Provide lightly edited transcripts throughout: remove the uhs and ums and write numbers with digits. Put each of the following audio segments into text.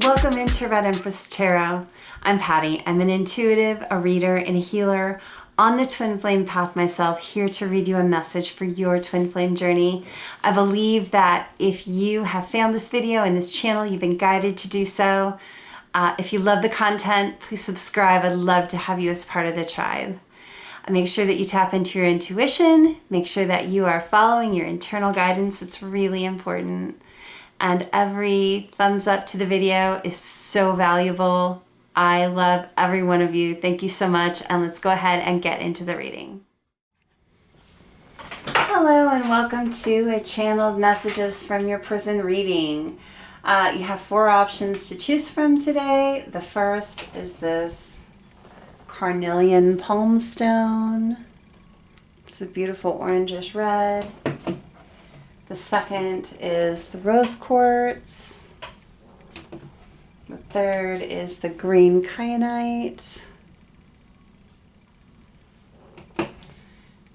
Welcome into Red Empress Tarot. I'm Patty. I'm an intuitive, a reader, and a healer on the twin flame path myself, here to read you a message for your twin flame journey. I believe that if you have found this video and this channel, you've been guided to do so. If you love the content, please subscribe. I'd love to have you as part of the tribe. Make sure that you tap into your intuition. Make sure that you are following your internal guidance. It's really important. And every thumbs up to the video is so valuable. I love every one of you. Thank you so much. And let's go ahead and get into the reading. Hello and welcome to a channeled messages from your person reading. You have 4 options to choose from today. The first is this Carnelian palm stone. It's a beautiful orangish red. The second is the Rose Quartz. The third is the Green Kyanite.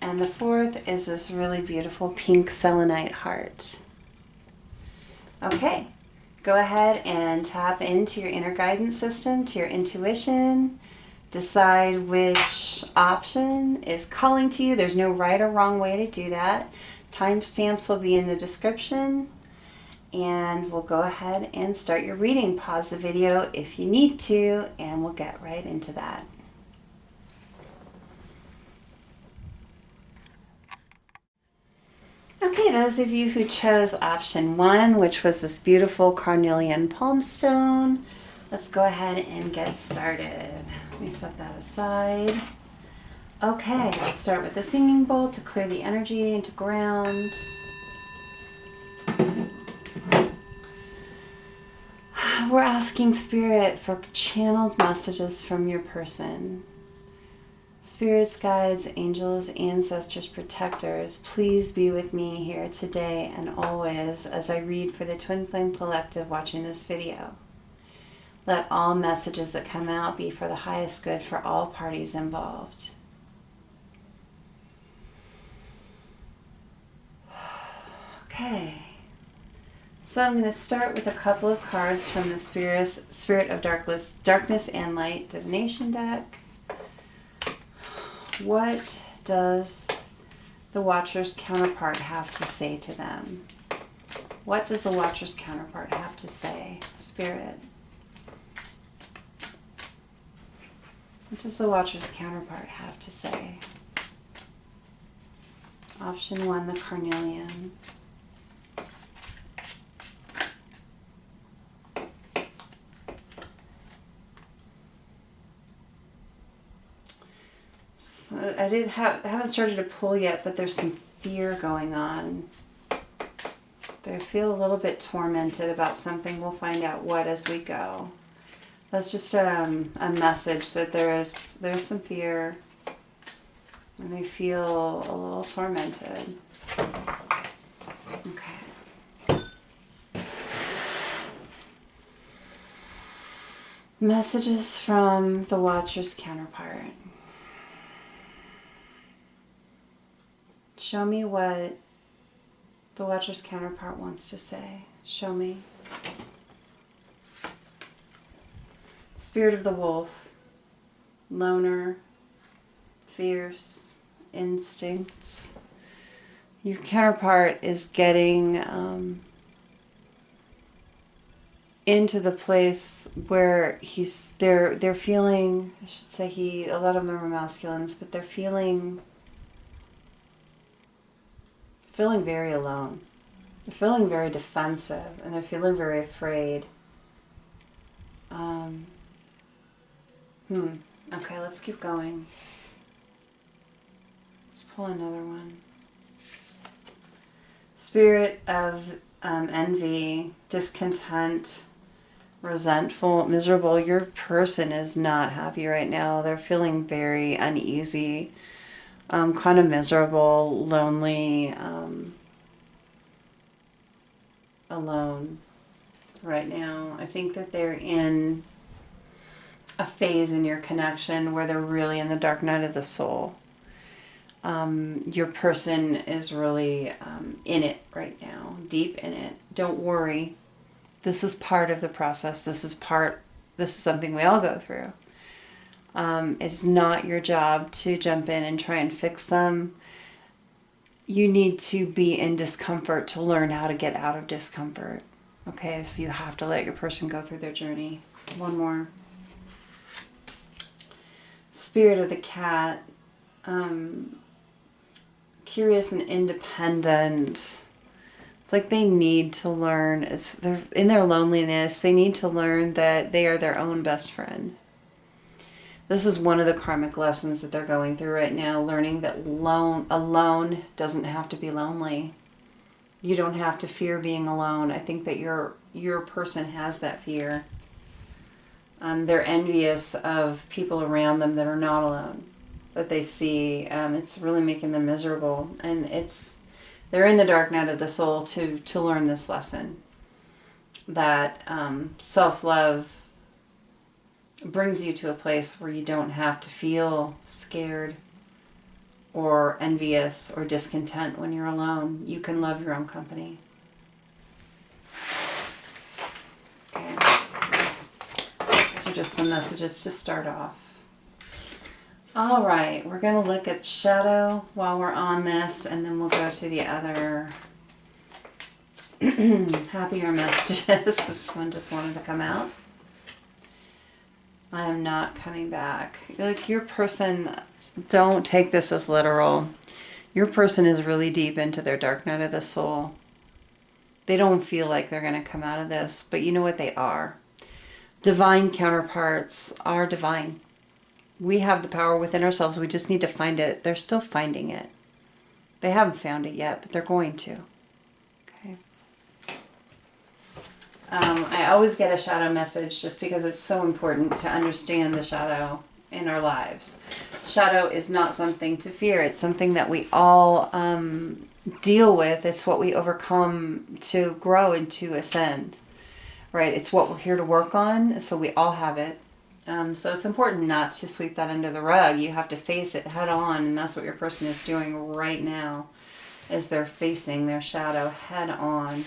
And the fourth is this really beautiful pink Selenite heart. Okay, go ahead and tap into your inner guidance system, to your intuition. Decide which option is calling to you. There's no right or wrong way to do that. Timestamps will be in the description, and we'll go ahead and start your reading. Pause the video if you need to, and we'll get right into that. Okay, those of you who chose option 1, which was this beautiful Carnelian palm stone, let's go ahead and get started. Let me set that aside. Okay, I'll start with the singing bowl to clear the energy and to ground. We're asking Spirit for channeled messages from your person. Spirits, guides, angels, ancestors, protectors, please be with me here today and always as I read for the Twin Flame Collective watching this video. Let all messages that come out be for the highest good for all parties involved. Okay, so I'm going to start with a couple of cards from the Spirit of Darkness and Light Divination deck. What does the Watcher's counterpart have to say to them? What does the Watcher's counterpart have to say, Spirit? What does the Watcher's counterpart have to say? Option 1, the Carnelian. I haven't started to pull yet, but there's some fear going on. They feel a little bit tormented about something. We'll find out what as we go. That's just a message that there's some fear, and they feel a little tormented. Okay. Messages from the Watcher's counterpart. Show me what the Watcher's counterpart wants to say. Show me. Spirit of the wolf. Loner. Fierce. Instincts. Your counterpart is getting into the place where they're feeling, I should say a lot of them are masculines, but they're feeling very alone. They're feeling very defensive, and they're feeling very afraid. Okay, let's keep going. Let's pull another one. Spirit of envy, discontent, resentful, miserable. Your person is not happy right now. They're feeling very uneasy. Kind of miserable, lonely, alone right now. I think that they're in a phase in your connection where they're really in the dark night of the soul. Your person is really in it right now, deep in it. Don't worry. This is part of the process. This is something we all go through. It's not your job to jump in and try and fix them. You need to be in discomfort to learn how to get out of discomfort. Okay, so you have to let your person go through their journey. One more. Spirit of the cat. Curious and independent. It's like they need to learn. They're in their loneliness. They need to learn that they are their own best friend. This is one of the karmic lessons that they're going through right now, learning that alone doesn't have to be lonely. You don't have to fear being alone. I think that your person has that fear. They're envious of people around them that are not alone, that they see. It's really making them miserable. And they're in the dark night of the soul to learn this lesson. That self-love brings you to a place where you don't have to feel scared or envious or discontent when you're alone. You can love your own company. Okay. These are just some messages to start off. All right, we're going to look at shadow while we're on this, and then we'll go to the other happier messages. This one just wanted to come out. I am not coming back. Like, your person, don't take this as literal. Your person is really deep into their dark night of the soul. They don't feel like they're going to come out of this, but you know what they are. Divine counterparts are divine. We have the power within ourselves. We just need to find it. They're still finding it. They haven't found it yet, but they're going to. Okay. I always get a shadow message just because it's so important to understand the shadow in our lives. Shadow is not something to fear. It's something that we all deal with. It's what we overcome to grow and to ascend. Right? It's what we're here to work on. So we all have it. So it's important not to sweep that under the rug. You have to face it head on, and that's what your person is doing right now, is they're facing their shadow head on.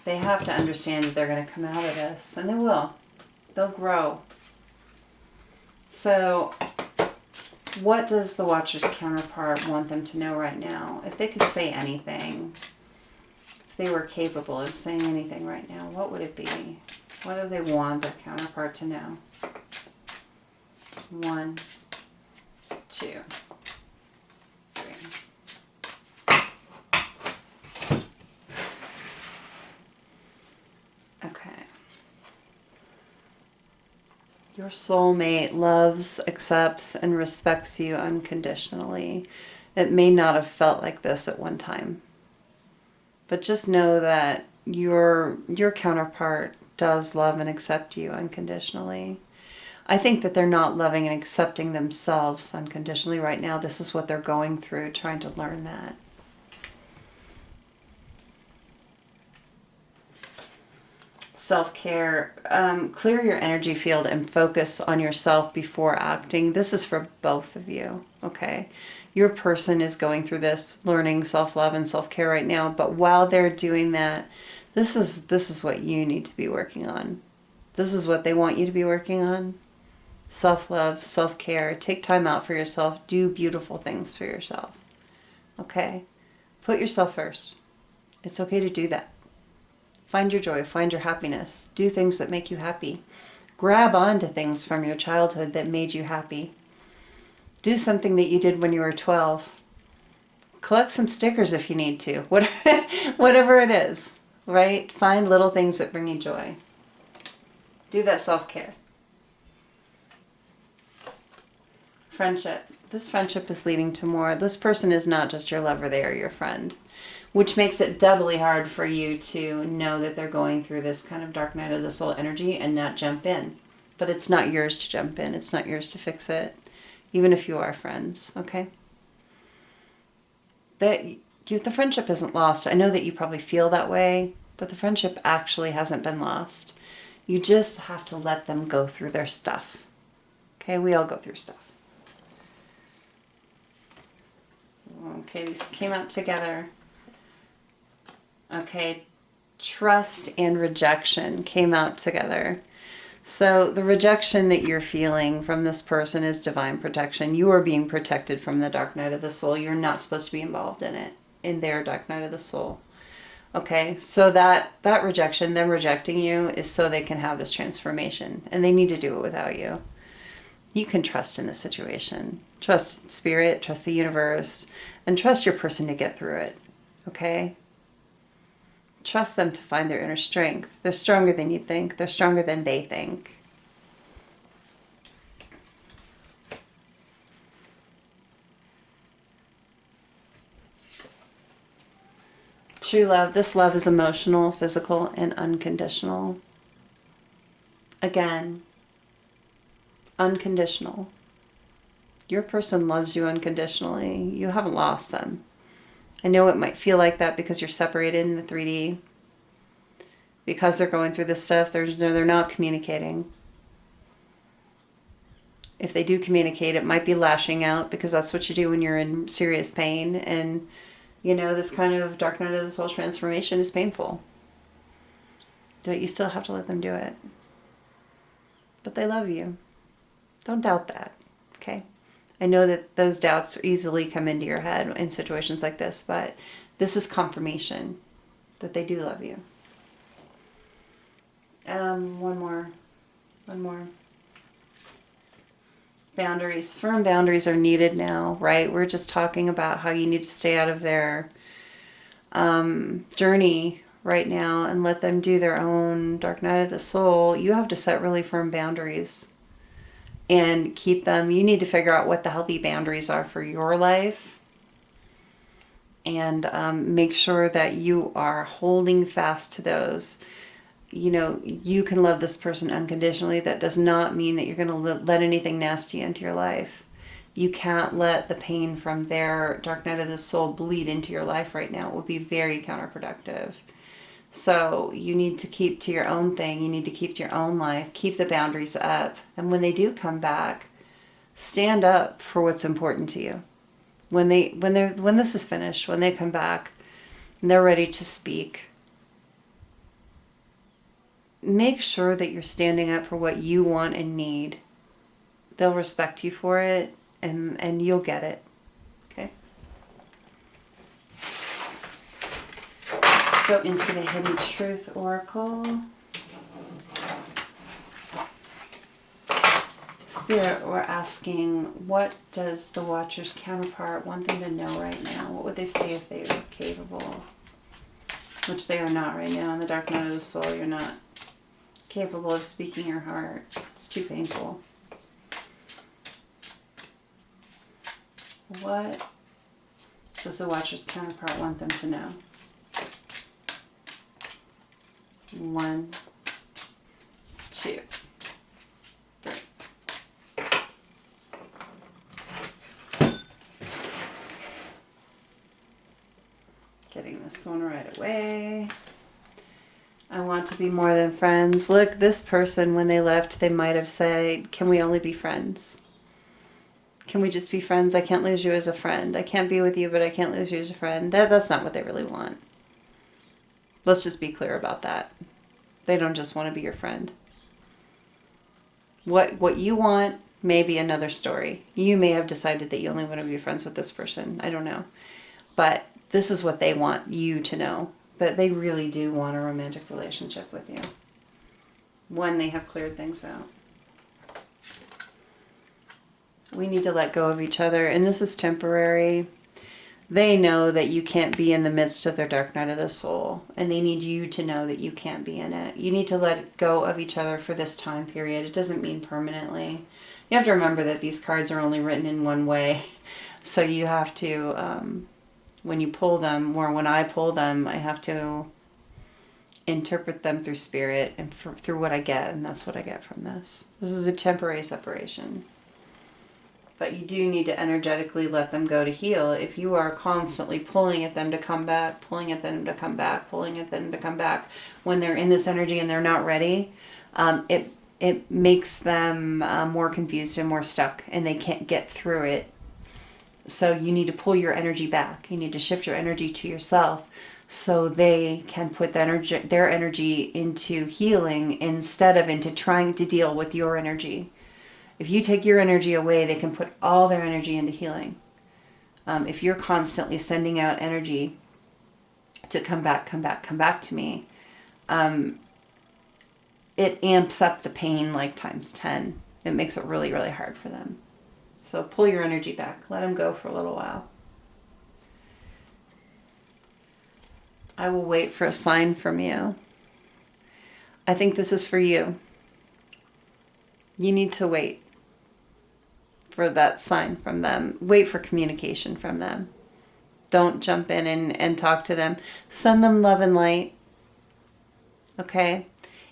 They have to understand that they're going to come out of this, and they will. They'll grow. So what does the Watcher's counterpart want them to know right now? If they could say anything, if they were capable of saying anything right now, what would it be? What do they want their counterpart to know? 1, 2, 3. Okay. Your soulmate loves, accepts, and respects you unconditionally. It may not have felt like this at one time. But just know that your counterpart does love and accept you unconditionally. I think that they're not loving and accepting themselves unconditionally right now. This is what they're going through, trying to learn that. Self-care. Clear your energy field and focus on yourself before acting. This is for both of you, okay? Your person is going through this, learning self-love and self-care right now, but while they're doing that, this is what you need to be working on. This is what they want you to be working on. Self-love, self-care. Take time out for yourself. Do beautiful things for yourself. Okay? Put yourself first. It's okay to do that. Find your joy. Find your happiness. Do things that make you happy. Grab onto things from your childhood that made you happy. Do something that you did when you were 12. Collect some stickers if you need to. Whatever it is. Right? Find little things that bring you joy. Do that self-care. Friendship. This friendship is leading to more. This person is not just your lover, they are your friend. Which makes it doubly hard for you to know that they're going through this kind of dark night of the soul energy and not jump in. But it's not yours to jump in. It's not yours to fix it. Even if you are friends. Okay? The friendship isn't lost. I know that you probably feel that way, but the friendship actually hasn't been lost. You just have to let them go through their stuff. Okay, we all go through stuff. Okay, these came out together. Okay, trust and rejection came out together. So the rejection that you're feeling from this person is divine protection. You are being protected from the dark night of the soul. You're not supposed to be involved in it, in their dark night of the soul. Okay, so that rejection, them rejecting you, is so they can have this transformation. And they need to do it without you. You can trust in this situation. Trust spirit, trust the universe, and trust your person to get through it. Okay? Trust them to find their inner strength. They're stronger than you think. They're stronger than they think. True love. This love is emotional, physical, and unconditional. Again, unconditional. Your person loves you unconditionally. You haven't lost them. I know it might feel like that because you're separated in the 3D. Because they're going through this stuff, they're not communicating. If they do communicate, it might be lashing out, because that's what you do when you're in serious pain. And, you know, this kind of dark night of the soul transformation is painful. But you still have to let them do it. But they love you. Don't doubt that, okay? I know that those doubts easily come into your head in situations like this, but this is confirmation that they do love you. One more. Boundaries. Firm boundaries are needed now, right? We're just talking about how you need to stay out of their journey right now and let them do their own dark night of the soul. You have to set really firm boundaries and keep them. You need to figure out what the healthy boundaries are for your life, and make sure that you are holding fast to those. You know, you can love this person unconditionally. That does not mean that you're going to let anything nasty into your life. You can't let the pain from their dark night of the soul bleed into your life right now. It would be very counterproductive. So you need to keep to your own thing. You need to keep to your own life. Keep the boundaries up. And when they do come back, stand up for what's important to you. When this is finished, when they come back and they're ready to speak, make sure that you're standing up for what you want and need. They'll respect you for it, and you'll get it. Okay? Let's go into the Hidden Truth Oracle. Spirit, we're asking, what does the Watcher's counterpart want them to know right now? What would they say if they were capable? Which they are not right now. In the dark night of the soul, you're not capable of speaking your heart. It's too painful. What does the Watcher's counterpart want them to know? 1, 2, 3. Getting this one right away. I want to be more than friends. Look, this person, when they left, they might have said, can we only be friends? Can we just be friends? I can't lose you as a friend. I can't be with you, but I can't lose you as a friend. That's not what they really want. Let's just be clear about that. They don't just want to be your friend. What you want may be another story. You may have decided that you only want to be friends with this person. I don't know. But this is what they want you to know. That they really do want a romantic relationship with you. When they have cleared things out. We need to let go of each other. And this is temporary. They know that you can't be in the midst of their dark night of the soul. And they need you to know that you can't be in it. You need to let go of each other for this time period. It doesn't mean permanently. You have to remember that these cards are only written in one way. So you have to... when you pull them, or when I pull them, I have to interpret them through spirit and through what I get, and that's what I get from this. This is a temporary separation. But you do need to energetically let them go to heal. If you are constantly pulling at them to come back, pulling at them to come back, pulling at them to come back, when they're in this energy and they're not ready, it makes them more confused and more stuck, and they can't get through it. So you need to pull your energy back. You need to shift your energy to yourself so they can put their energy into healing instead of into trying to deal with your energy. If you take your energy away, they can put all their energy into healing. If you're constantly sending out energy to come back to me, it amps up the pain like times 10. It makes it really, really hard for them. So pull your energy back. Let them go for a little while. I will wait for a sign from you. I think this is for you. You need to wait for that sign from them. Wait for communication from them. Don't jump in and talk to them. Send them love and light. Okay?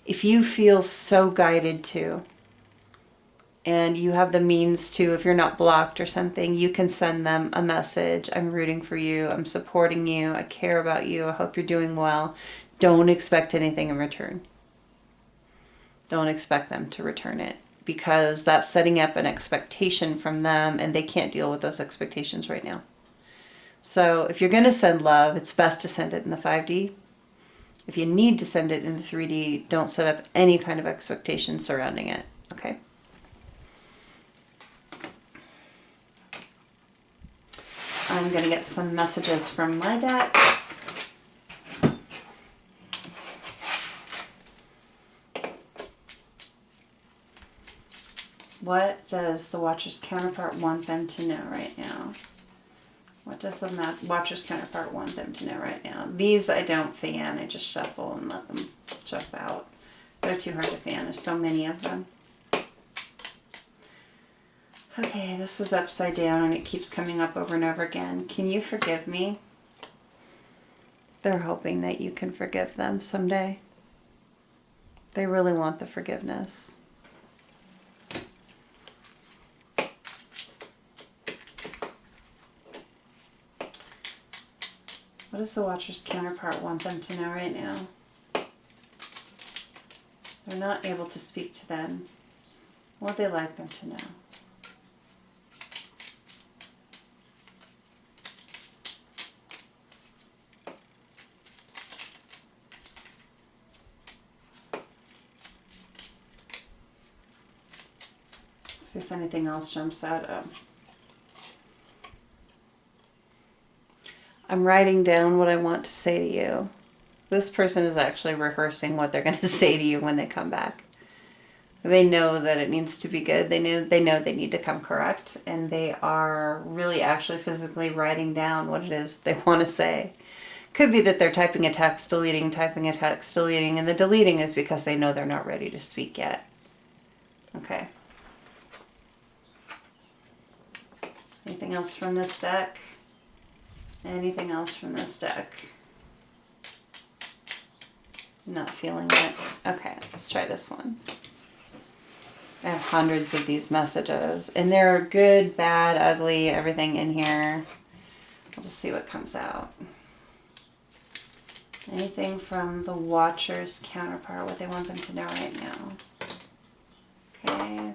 If you feel so guided to, and you have the means to, if you're not blocked or something, you can send them a message. I'm rooting for you. I'm supporting you. I care about you. I hope you're doing well. Don't expect anything in return. Don't expect them to return it, because that's setting up an expectation from them, and they can't deal with those expectations right now. So if you're going to send love, it's best to send it in the 5D. If you need to send it in the 3D, don't set up any kind of expectation surrounding it. Okay? I'm going to get some messages from my decks. What does the Watcher's counterpart want them to know right now? What does the Watcher's counterpart want them to know right now? These I don't fan. I just shuffle and let them jump out. They're too hard to fan. There's so many of them. Okay, this is upside down and it keeps coming up over and over again. Can you forgive me? They're hoping that you can forgive them someday. They really want the forgiveness. What does the Watcher's counterpart want them to know right now? They're not able to speak to them. What would they like them to know? See if anything else jumps out. I'm writing down what I want to say to you. This person is actually rehearsing what they're going to say to you when they come back. They know that it needs to be good. They know they need to come correct. And they are really actually physically writing down what it is they want to say. Could be that they're typing a text, deleting, typing a text, deleting. And the deleting is because they know they're not ready to speak yet. Okay. Anything else from this deck? Anything else from this deck? Not feeling it. Okay, let's try this one. I have hundreds of these messages, and they're good, bad, ugly, everything in here. We'll just see what comes out. Anything from the Watcher's counterpart, what they want them to know right now. Okay.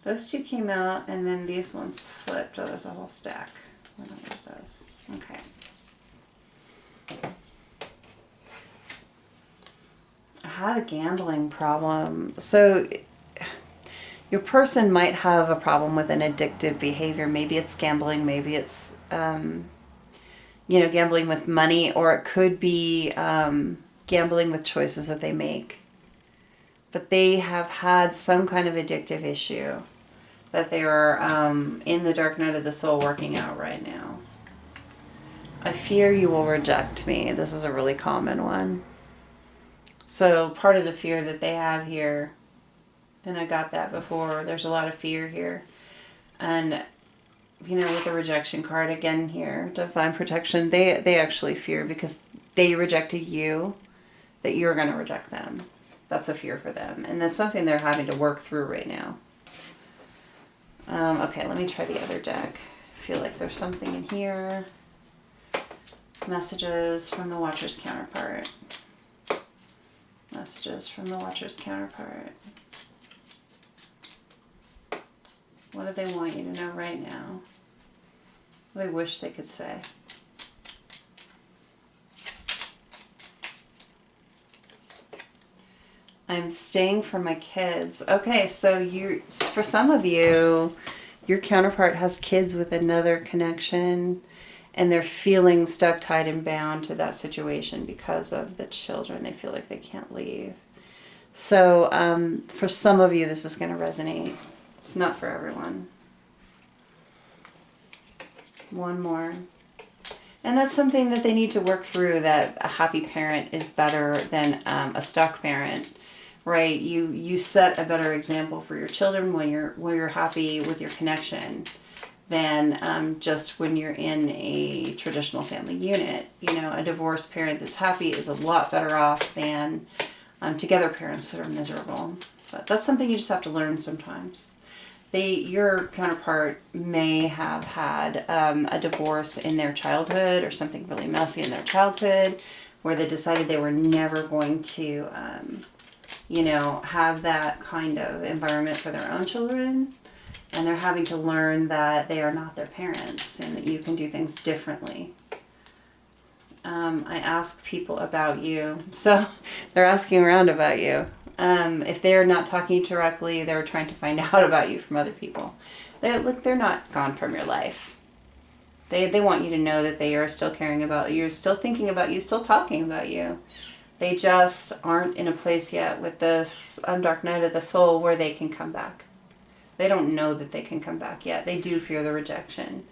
Those two came out, and then these ones flipped. Oh, there's a whole stack. I don't like those. Okay. I had a gambling problem. So your person might have a problem with an addictive behavior. Maybe it's gambling. Maybe it's, gambling with money. Or it could be gambling with choices that they make. But they have had some kind of addictive issue that they are in the dark night of the soul working out right now. I fear you will reject me. This is a really common one. So part of the fear that they have here, and I got that before, there's a lot of fear here. And, with the rejection card again here, divine protection, they actually fear because they rejected you, that you're going to reject them. That's a fear for them. And that's something they're having to work through right now. Okay, let me try the other deck. I feel like there's something in here. Messages from the Watcher's counterpart. Messages from the Watcher's counterpart. What do they want you to know right now? What do they wish they could say? I'm staying for my kids. Okay, so for some of you, your counterpart has kids with another connection, and they're feeling stuck, tied, and bound to that situation because of the children. They feel like they can't leave. So for some of you, this is going to resonate. It's not for everyone. One more. And that's something that they need to work through, that a happy parent is better than a stuck parent, right? You set a better example for your children when you're happy with your connection than just when you're in a traditional family unit. You know, a divorced parent that's happy is a lot better off than together parents that are miserable. But that's something you just have to learn sometimes. Your counterpart may have had a divorce in their childhood, or something really messy in their childhood, where they decided they were never going to, you know, have that kind of environment for their own children. And they're having to learn that they are not their parents and that you can do things differently. I ask people about you. So they're asking around about you. If they're not talking directly, they're trying to find out about you from other people. They're not gone from your life. They want you to know that they are still caring about you, still thinking about you, still talking about you. They just aren't in a place yet with this dark night of the soul where they can come back. They don't know that they can come back yet. They do fear the rejection.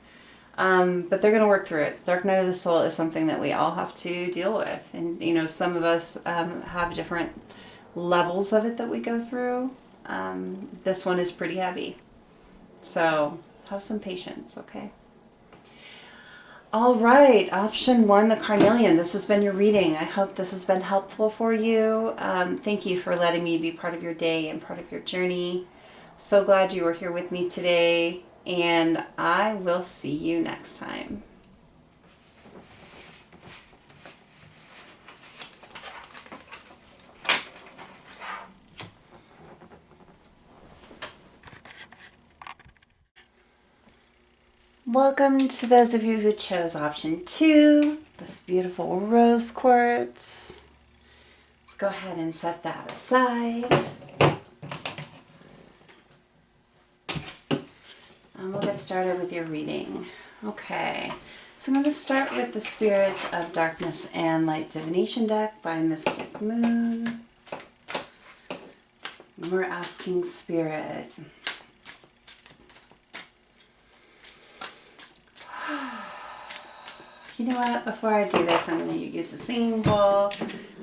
But they're going to work through it. Dark night of the soul is something that we all have to deal with. And, you know, some of us have different levels of it that we go through. This one is pretty heavy. So have some patience, okay? All right, option 1, the Carnelian. This has been your reading. I hope this has been helpful for you. Thank you for letting me be part of your day and part of your journey. So glad you were here with me today, and I will see you next time. Welcome to those of you who chose option 2, this beautiful rose quartz. Let's go ahead and set that aside. And we'll get started with your reading. Okay, so I'm going to start with the Spirits of Darkness and Light Divination deck by Mystic Moon. And we're asking Spirit, you know what, before I do this, I'm going to use the singing bowl.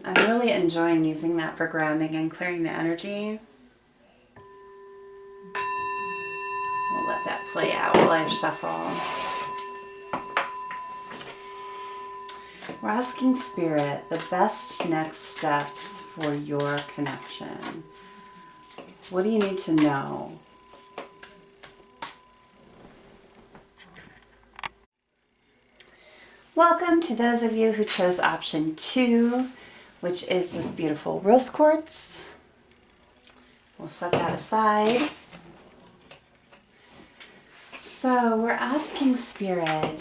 I'm really enjoying using that for grounding and clearing the energy. We'll let that play out while I shuffle. We're asking Spirit the best next steps for your connection. What do you need to know? Welcome to those of you who chose option 2, which is this beautiful rose quartz. We'll set that aside. So we're asking Spirit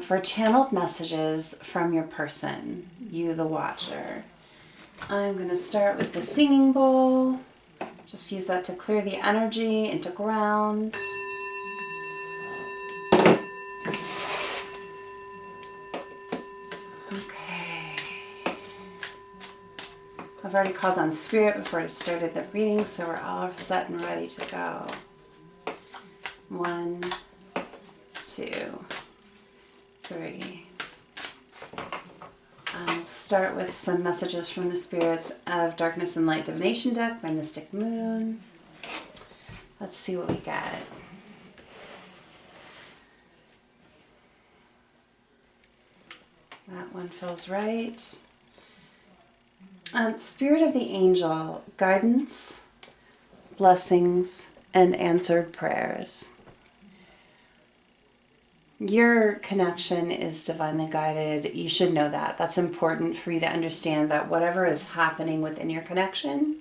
for channeled messages from your person, you the watcher. I'm going to start with the singing bowl. Just use that to clear the energy and to ground. Okay. I've already called on Spirit before I started the reading, so we're all set and ready to go. 1, 2, 3. I'll start with some messages from the Spirits of Darkness and Light Divination deck by Mystic Moon. Let's see what we got. That one feels right. Spirit of the Angel, guidance, blessings, and answered prayers. Your connection is divinely guided. You should know that. That's important for you to understand that whatever is happening within your connection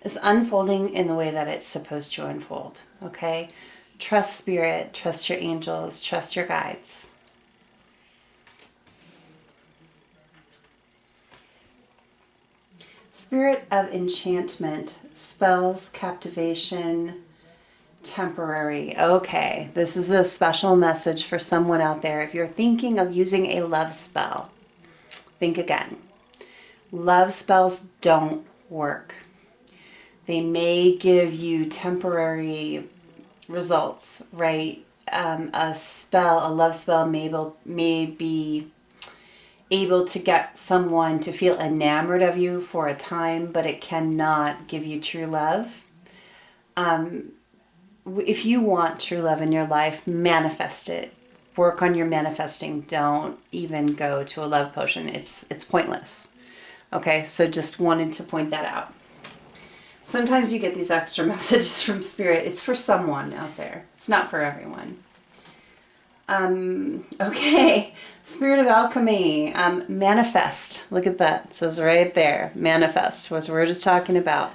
is unfolding in the way that it's supposed to unfold. Okay? Trust Spirit, trust your angels, trust your guides. Spirit of enchantment, spells, captivation, temporary. Okay, this is a special message for someone out there. If you're thinking of using a love spell, think again. Love spells don't work. They may give you temporary results, right? A love spell may be able to get someone to feel enamored of you for a time, but it cannot give you true love. If you want true love in your life, manifest it. Work on your manifesting. Don't even go to a love potion. It's pointless. Okay, so just wanted to point that out. Sometimes you get these extra messages from Spirit. It's for someone out there. It's not for everyone. Okay, Spirit of Alchemy, manifest. Look at that. It says right there, manifest, was what we're just talking about.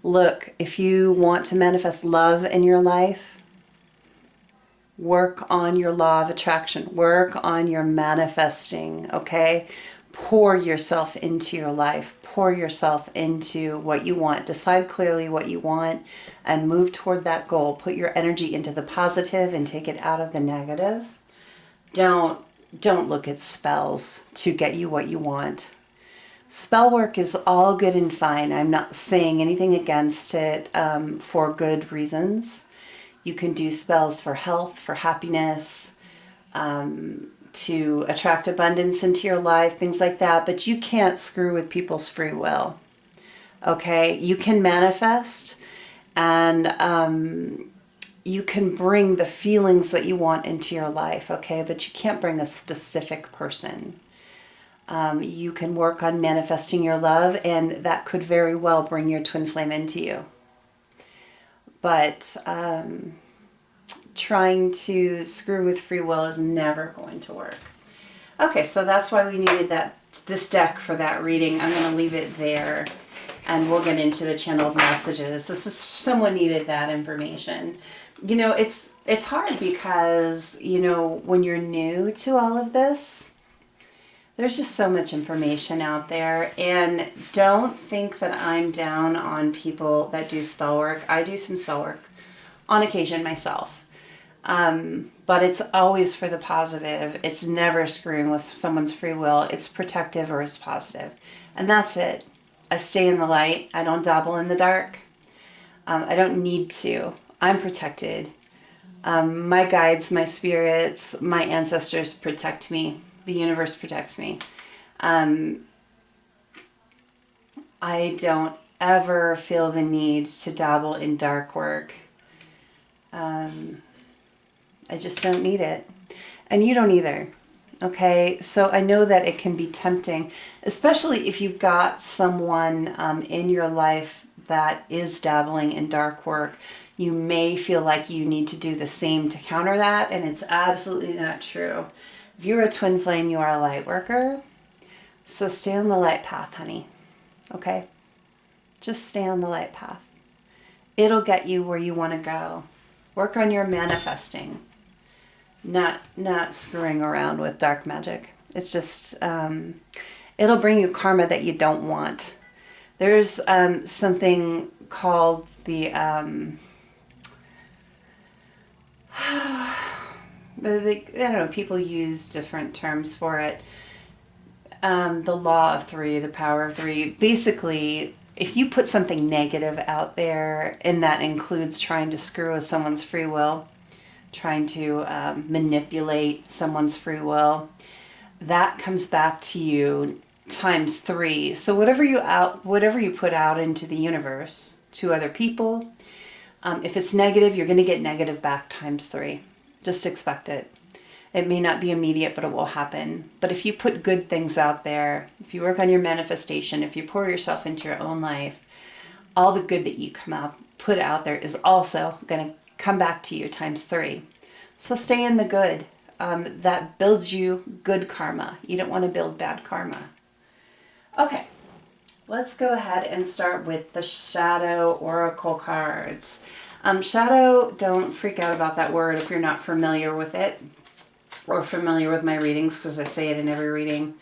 Look, if you want to manifest love in your life, work on your law of attraction. Work on your manifesting, okay? Pour yourself into your life. Pour yourself into what you want. Decide clearly what you want and move toward that goal. Put your energy into the positive and take it out of the negative. Don't look at spells to get you what you want. Spell work is all good and fine. I'm not saying anything against it for good reasons. You can do spells for health, for happiness, to attract abundance into your life, things like that. But you can't screw with people's free will. Okay? You can manifest and you can bring the feelings that you want into your life, okay? But you can't bring a specific person. You can work on manifesting your love, and that could very well bring your twin flame into you. But trying to screw with free will is never going to work. Okay, so that's why we needed this deck for that reading. I'm going to leave it there, and we'll get into the channeled messages. Someone needed that information. You know, it's hard because, you know, when you're new to all of this, there's just so much information out there. And don't think that I'm down on people that do spell work. I do some spell work on occasion myself. But it's always for the positive. It's never screwing with someone's free will. It's protective or it's positive. And that's it. I stay in the light. I don't dabble in the dark. I don't need to. I'm protected. My guides, my spirits, my ancestors protect me. The universe protects me. I don't ever feel the need to dabble in dark work. I just don't need it. And you don't either. Okay, so I know that it can be tempting, especially if you've got someone in your life that is dabbling in dark work. You may feel like you need to do the same to counter that, and it's absolutely not true. If you're a twin flame, you are a light worker. So stay on the light path, honey. Okay? Just stay on the light path. It'll get you where you want to go. Work on your manifesting. Not screwing around with dark magic. It's just, it'll bring you karma that you don't want. There's something called the, I don't know, people use different terms for it. The law of three, the power of three. Basically, if you put something negative out there, and that includes trying to screw with someone's free will, trying to manipulate someone's free will, that comes back to you times 3. So whatever you put out into the universe to other people, if it's negative, you're going to get negative back times 3. Just expect it. It may not be immediate, but it will happen. But if you put good things out there, if you work on your manifestation, if you pour yourself into your own life, all the good that you put out there is also going to come back to you times 3. So stay in the good. That builds you good karma. You don't want to build bad karma. Okay, let's go ahead and start with the Shadow Oracle cards. Shadow, don't freak out about that word if you're not familiar with it or familiar with my readings, because I say it in every reading.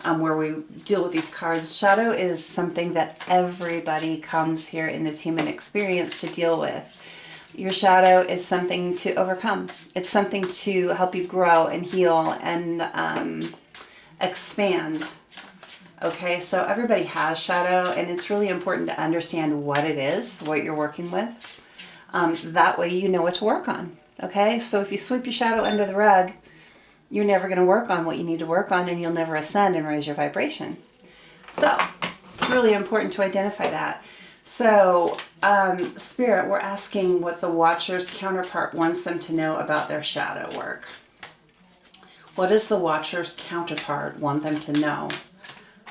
where we deal with these cards. Shadow is something that everybody comes here in this human experience to deal with. Your shadow is something to overcome. It's something to help you grow and heal and expand. Okay, so everybody has shadow, and it's really important to understand what it is, what you're working with. That way you know what to work on. Okay, so if you sweep your shadow under the rug, you're never going to work on what you need to work on, and you'll never ascend and raise your vibration. So it's really important to identify that. So Spirit, we're asking what the Watcher's counterpart wants them to know about their shadow work. What does the Watcher's counterpart want them to know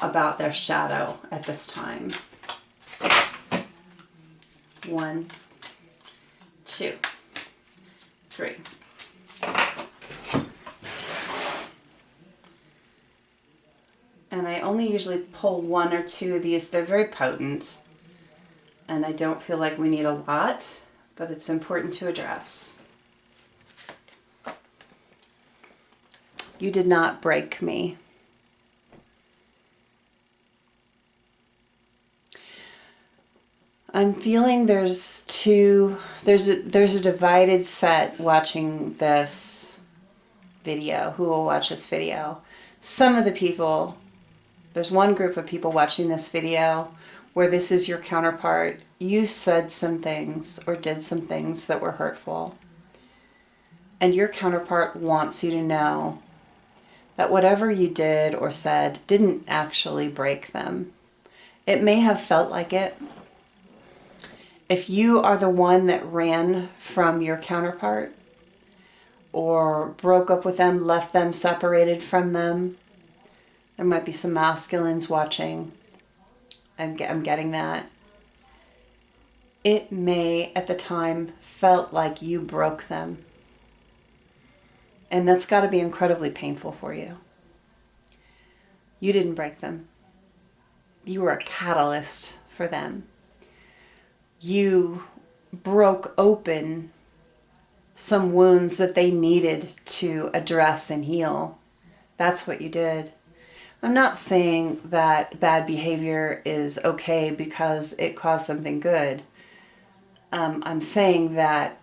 about their shadow at this time? 1, 2, 3. And I only usually pull 1 or 2 of these. They're very potent. And I don't feel like we need a lot, but it's important to address. You did not break me. I'm feeling there's a divided set watching this video, who will watch this video. Some of the people, there's one group of people watching this video where this is your counterpart. You said some things or did some things that were hurtful. And your counterpart wants you to know that whatever you did or said didn't actually break them. It may have felt like it. If you are the one that ran from your counterpart or broke up with them, left them, separated from them, there might be some masculines watching. I'm getting that. It may, at the time, felt like you broke them. And that's got to be incredibly painful for you. You didn't break them. You were a catalyst for them. You broke open some wounds that they needed to address and heal. That's what you did. I'm not saying that bad behavior is okay because it caused something good. I'm saying that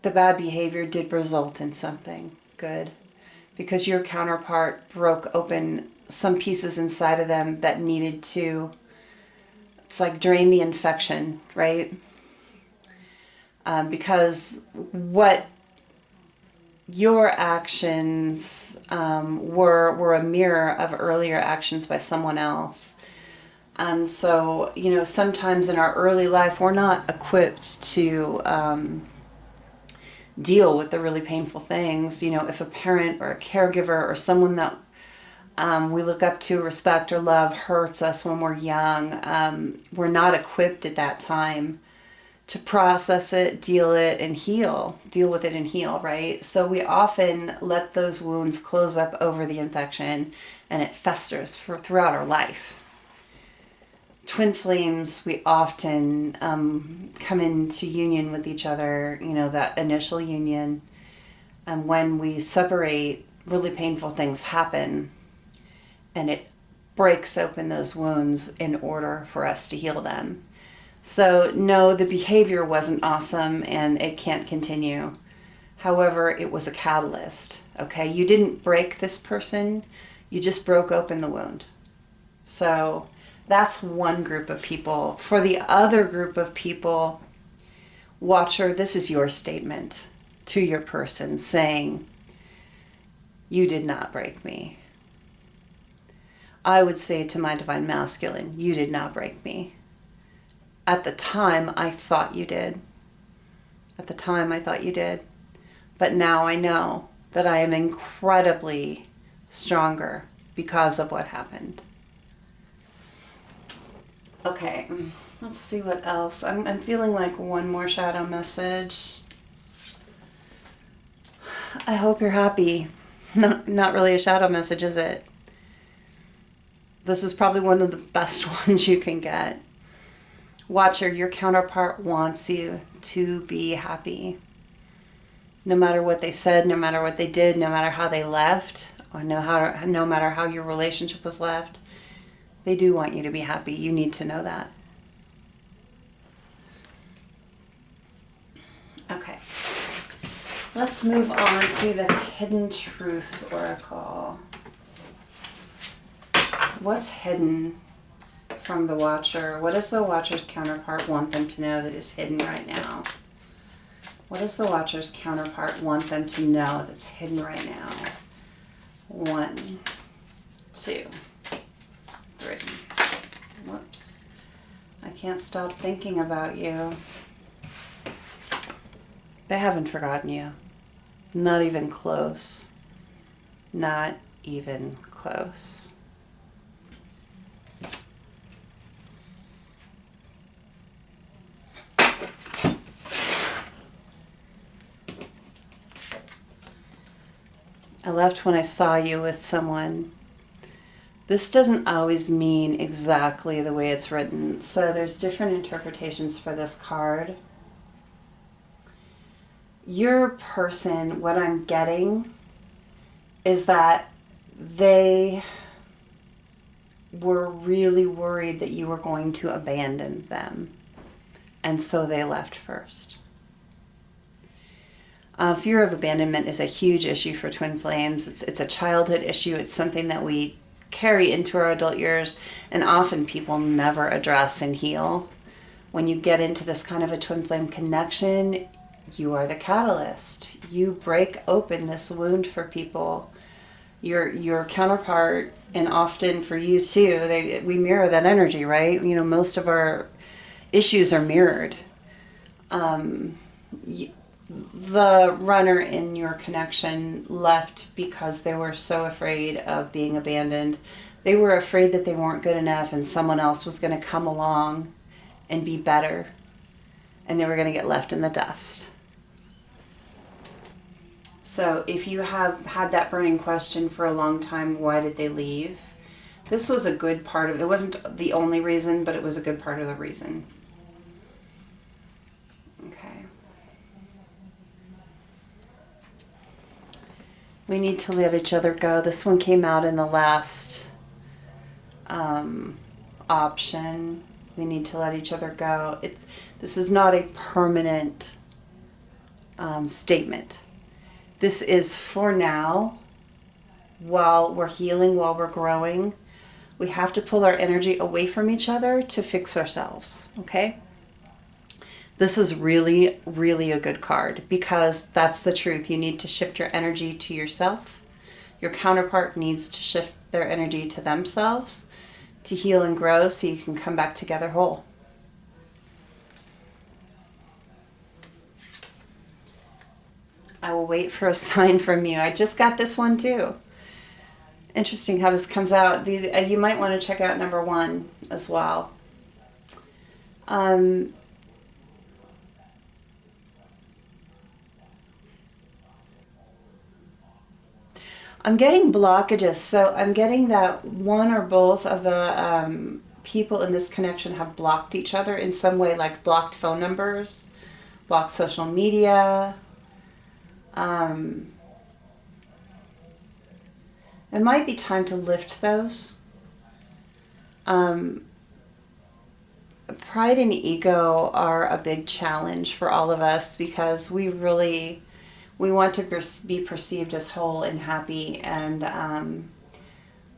the bad behavior did result in something good because your counterpart broke open some pieces inside of them that needed to, it's like drain the infection, right? Because what your actions were a mirror of earlier actions by someone else. And so, you know, sometimes in our early life, we're not equipped to deal with the really painful things. You know, if a parent or a caregiver or someone that we look up to, respect, or love hurts us when we're young, we're not equipped at that time to process it, deal with it and heal, right? So we often let those wounds close up over the infection and it festers throughout our life. Twin flames, we often come into union with each other, you know, that initial union. And when we separate, really painful things happen and it breaks open those wounds in order for us to heal them. So no, the behavior wasn't awesome and it can't continue. However, it was a catalyst, okay? You didn't break this person, you just broke open the wound. So that's one group of people. For the other group of people, Watcher, this is your statement to your person saying, you did not break me. I would say to my Divine Masculine, you did not break me. At the time, I thought you did. At the time, I thought you did. But now I know that I am incredibly stronger because of what happened. Okay, let's see what else. I'm feeling like one more shadow message. I hope you're happy. Not really a shadow message, is it? This is probably one of the best ones you can get. Watcher, your counterpart wants you to be happy. No matter what they said, no matter what they did, no matter how they left, or no matter how your relationship was left, they do want you to be happy. You need to know that. Okay. Let's move on to the Hidden Truth Oracle. What's hidden from the Watcher? What does the Watcher's counterpart want them to know that is hidden right now? What does the Watcher's counterpart want them to know that's hidden right now? 1, 2, 3. Whoops. I can't stop thinking about you. They haven't forgotten you. Not even close. Not even close. I left when I saw you with someone. This doesn't always mean exactly the way it's written. So there's different interpretations for this card. Your person, what I'm getting is that they were really worried that you were going to abandon them. And so they left first. Fear of abandonment is a huge issue for twin flames. It's a childhood issue. It's something that we carry into our adult years, and often people never address and heal. When you get into this kind of a twin flame connection, you are the catalyst. You break open this wound for people. Your counterpart, and often for you too, we mirror that energy, right? You know, most of our issues are mirrored. The runner in your connection left because they were so afraid of being abandoned. They were afraid that they weren't good enough and someone else was going to come along and be better, and they were going to get left in the dust. So if you have had that burning question for a long time, why did they leave? This was a good part of it. It wasn't the only reason, but it was a good part of the reason. Okay. We need to let each other go. This one came out in the last option. We need to let each other go. This is not a permanent statement. This is for now, while we're healing, while we're growing. We have to pull our energy away from each other to fix ourselves, okay? This is really, really a good card because that's the truth. You need to shift your energy to yourself. Your counterpart needs to shift their energy to themselves to heal and grow so you can come back together whole. I will wait for a sign from you. I just got this one too. Interesting how this comes out. You might want to check out number 1 as well. I'm getting blockages, so I'm getting that one or both of the people in this connection have blocked each other in some way, like blocked phone numbers, blocked social media. It might be time to lift those. Pride and ego are a big challenge for all of us because we want to be perceived as whole and happy and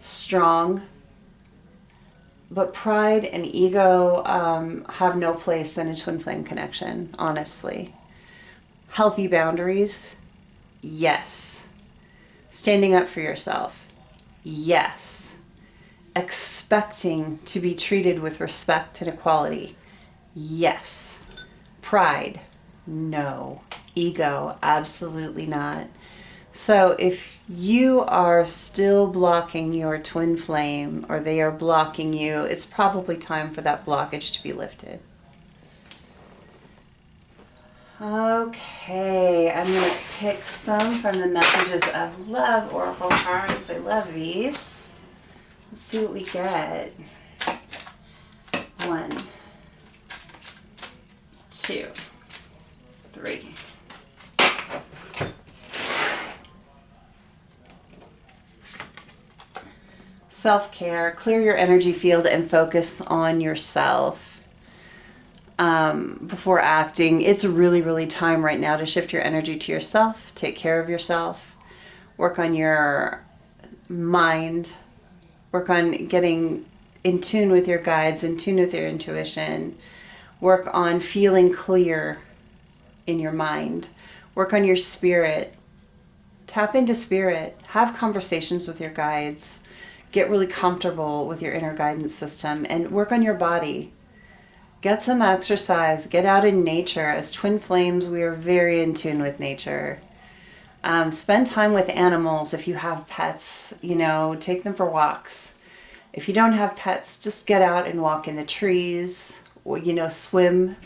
strong. But pride and ego have no place in a twin flame connection, honestly. Healthy boundaries, yes. Standing up for yourself, yes. Expecting to be treated with respect and equality, yes. Pride, no. Ego, absolutely not. So if you are still blocking your twin flame or they are blocking you, it's probably time for that blockage to be lifted. Okay, I'm going to pick some from the Messages of Love Oracle cards. I love these. Let's see what we get. 1, 2, 3. self-care, clear your energy field and focus on yourself before acting. It's really time right now to shift your energy to yourself, take care of yourself, work on your mind, work on getting in tune with your guides, in tune with your intuition, work on feeling clear in your mind, work on your spirit, tap into spirit, have conversations with your guides, get really comfortable with your inner guidance system, and work on your body. Get some exercise, get out in nature. As twin flames, we are very in tune with nature. Spend time with animals. If you have pets, you know, take them for walks. If you don't have pets, just get out and walk in the trees, or, you know, swim.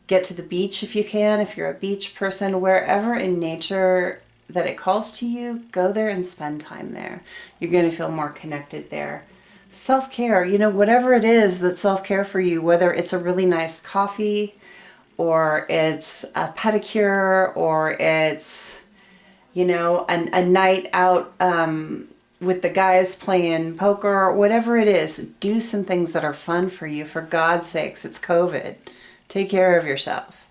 Get to the beach if you can, if you're a beach person. Wherever in nature that it calls to you, go there and spend time there. You're going to feel more connected there. Self-care, you know, whatever it is that's self-care for you, whether it's a really nice coffee, or it's a pedicure, or it's, you know, a night out with the guys playing poker, whatever it is, do some things that are fun for you. For God's sakes, it's COVID. Take care of yourself.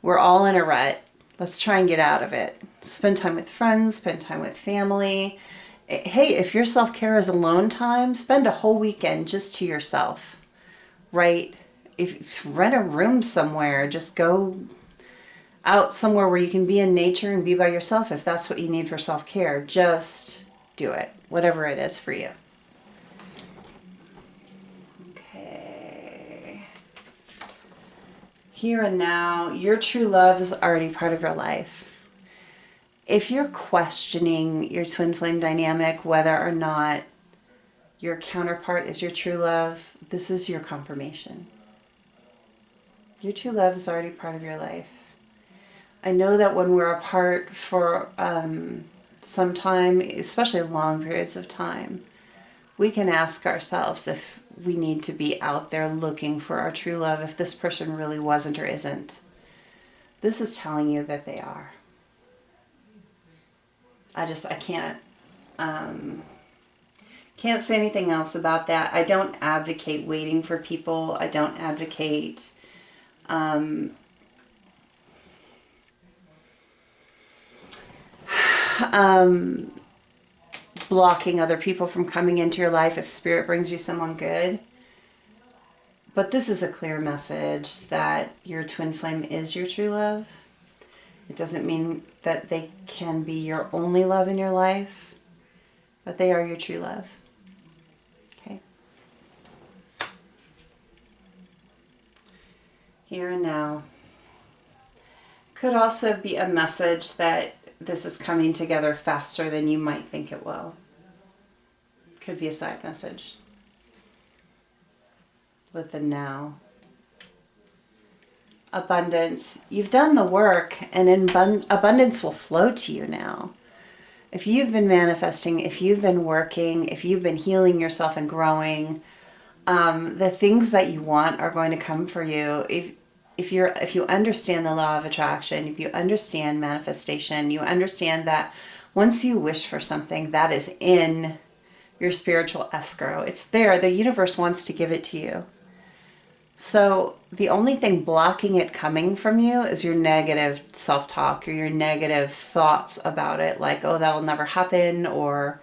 We're all in a rut. Let's try and get out of it. Spend time with friends, spend time with family. Hey, if your self-care is alone time, spend a whole weekend just to yourself, right? If rent a room somewhere, just go out somewhere where you can be in nature and be by yourself. If that's what you need for self-care, just do it, whatever it is for you. Okay. Here and now, your true love is already part of your life. If you're questioning your twin flame dynamic, whether or not your counterpart is your true love, this is your confirmation. Your true love is already part of your life. I know that when we're apart for some time, especially long periods of time, we can ask ourselves if we need to be out there looking for our true love, if this person really wasn't or isn't. This is telling you that they are. I can't say anything else about that. I don't advocate waiting for people. I don't advocate blocking other people from coming into your life if spirit brings you someone good. But this is a clear message that your twin flame is your true love. It doesn't mean that they can be your only love in your life, but they are your true love. Okay. Here and now. Could also be a message that this is coming together faster than you might think it will. Could be a side message. With the now. Abundance. You've done the work, and abundance will flow to you now. If you've been manifesting, if you've been working, if you've been healing yourself and growing, the things that you want are going to come for you. If you understand the law of attraction, if you understand manifestation, you understand that once you wish for something, that is in your spiritual escrow. It's there. The universe wants to give it to you. So the only thing blocking it coming from you is your negative self-talk or your negative thoughts about it. Like, oh, that'll never happen, or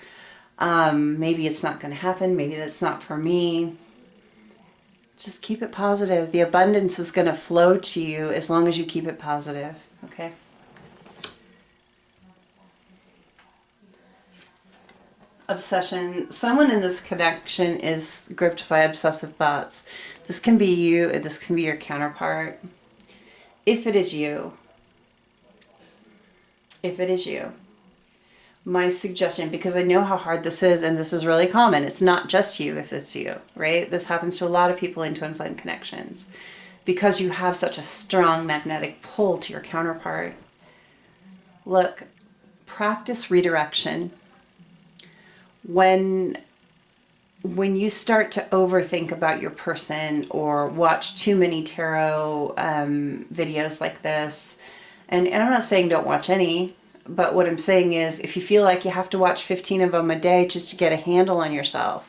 maybe it's not going to happen. Maybe that's not for me. Just keep it positive. The abundance is going to flow to you as long as you keep it positive. Okay? Obsession. Someone in this connection is gripped by obsessive thoughts. This can be you, this can be your counterpart. If it is you, my suggestion, because I know how hard this is, and this is really common, it's not just you if it's you, right? This happens to a lot of people in twin flame connections. Because you have such a strong magnetic pull to your counterpart. Look, practice redirection. When you start to overthink about your person or watch too many tarot videos like this, and I'm not saying don't watch any, But what I'm saying is, if you feel like you have to watch 15 of them a day just to get a handle on yourself,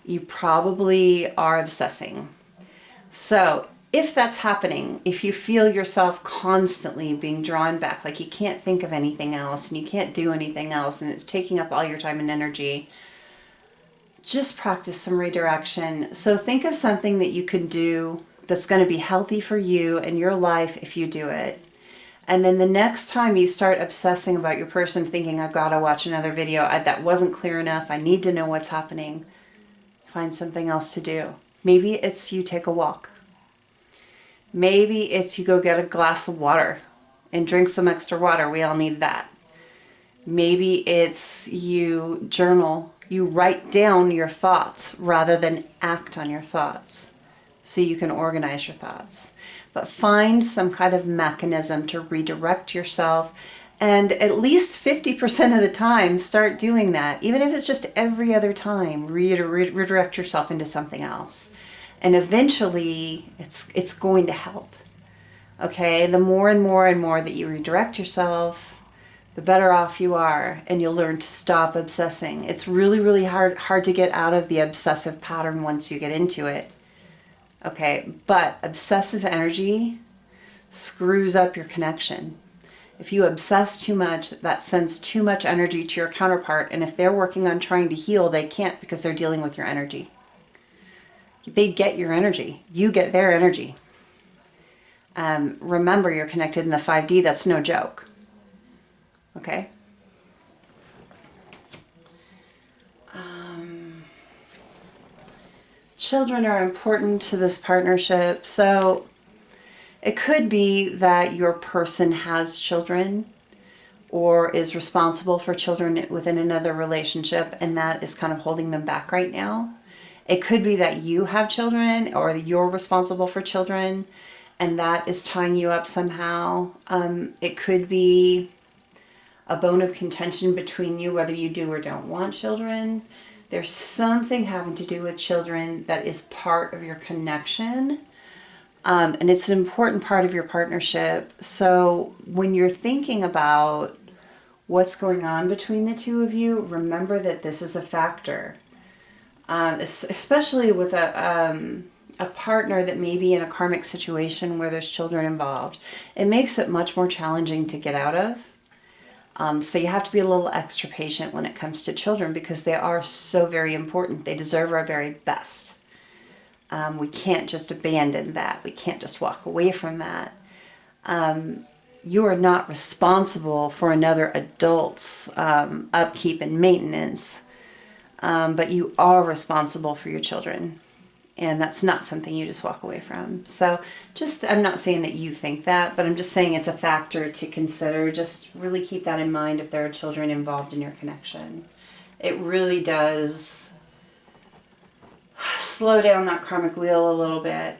you probably are obsessing. So if that's happening, if you feel yourself constantly being drawn back, like you can't think of anything else and you can't do anything else and it's taking up all your time and energy, just practice some redirection. So think of something that you can do that's going to be healthy for you and your life if you do it. And then the next time you start obsessing about your person, thinking, I've got to watch another video, that wasn't clear enough, I need to know what's happening, find something else to do. Maybe it's you take a walk. Maybe it's you go get a glass of water and drink some extra water. We all need that. Maybe it's you journal, you write down your thoughts rather than act on your thoughts so you can organize your thoughts. But find some kind of mechanism to redirect yourself, and at least 50% of the time start doing that. Even if it's just every other time, redirect yourself into something else. And eventually it's going to help. Okay, the more and more and more that you redirect yourself, the better off you are, and you'll learn to stop obsessing. It's really, really hard to get out of the obsessive pattern once you get into it. Okay, but obsessive energy screws up your connection. If you obsess too much, that sends too much energy to your counterpart, and if they're working on trying to heal, they can't because they're dealing with your energy. They get your energy. You get their energy. Remember, you're connected in the 5D. That's no joke. Okay? Children are important to this partnership. So it could be that your person has children or is responsible for children within another relationship, and that is kind of holding them back right now. It could be that you have children or you're responsible for children and that is tying you up somehow. It could be a bone of contention between you, whether you do or don't want children. There's something having to do with children that is part of your connection. And it's an important part of your partnership. So when you're thinking about what's going on between the two of you, remember that this is a factor. Especially with a partner that may be in a karmic situation where there's children involved. It makes it much more challenging to get out of. So you have to be a little extra patient when it comes to children because they are so very important. They deserve our very best. We can't just abandon that. We can't just walk away from that. You are not responsible for another adult's upkeep and maintenance, but you are responsible for your children. And that's not something you just walk away from. So I'm not saying that you think that, but I'm just saying it's a factor to consider. Just really keep that in mind if there are children involved in your connection. It really does slow down that karmic wheel a little bit.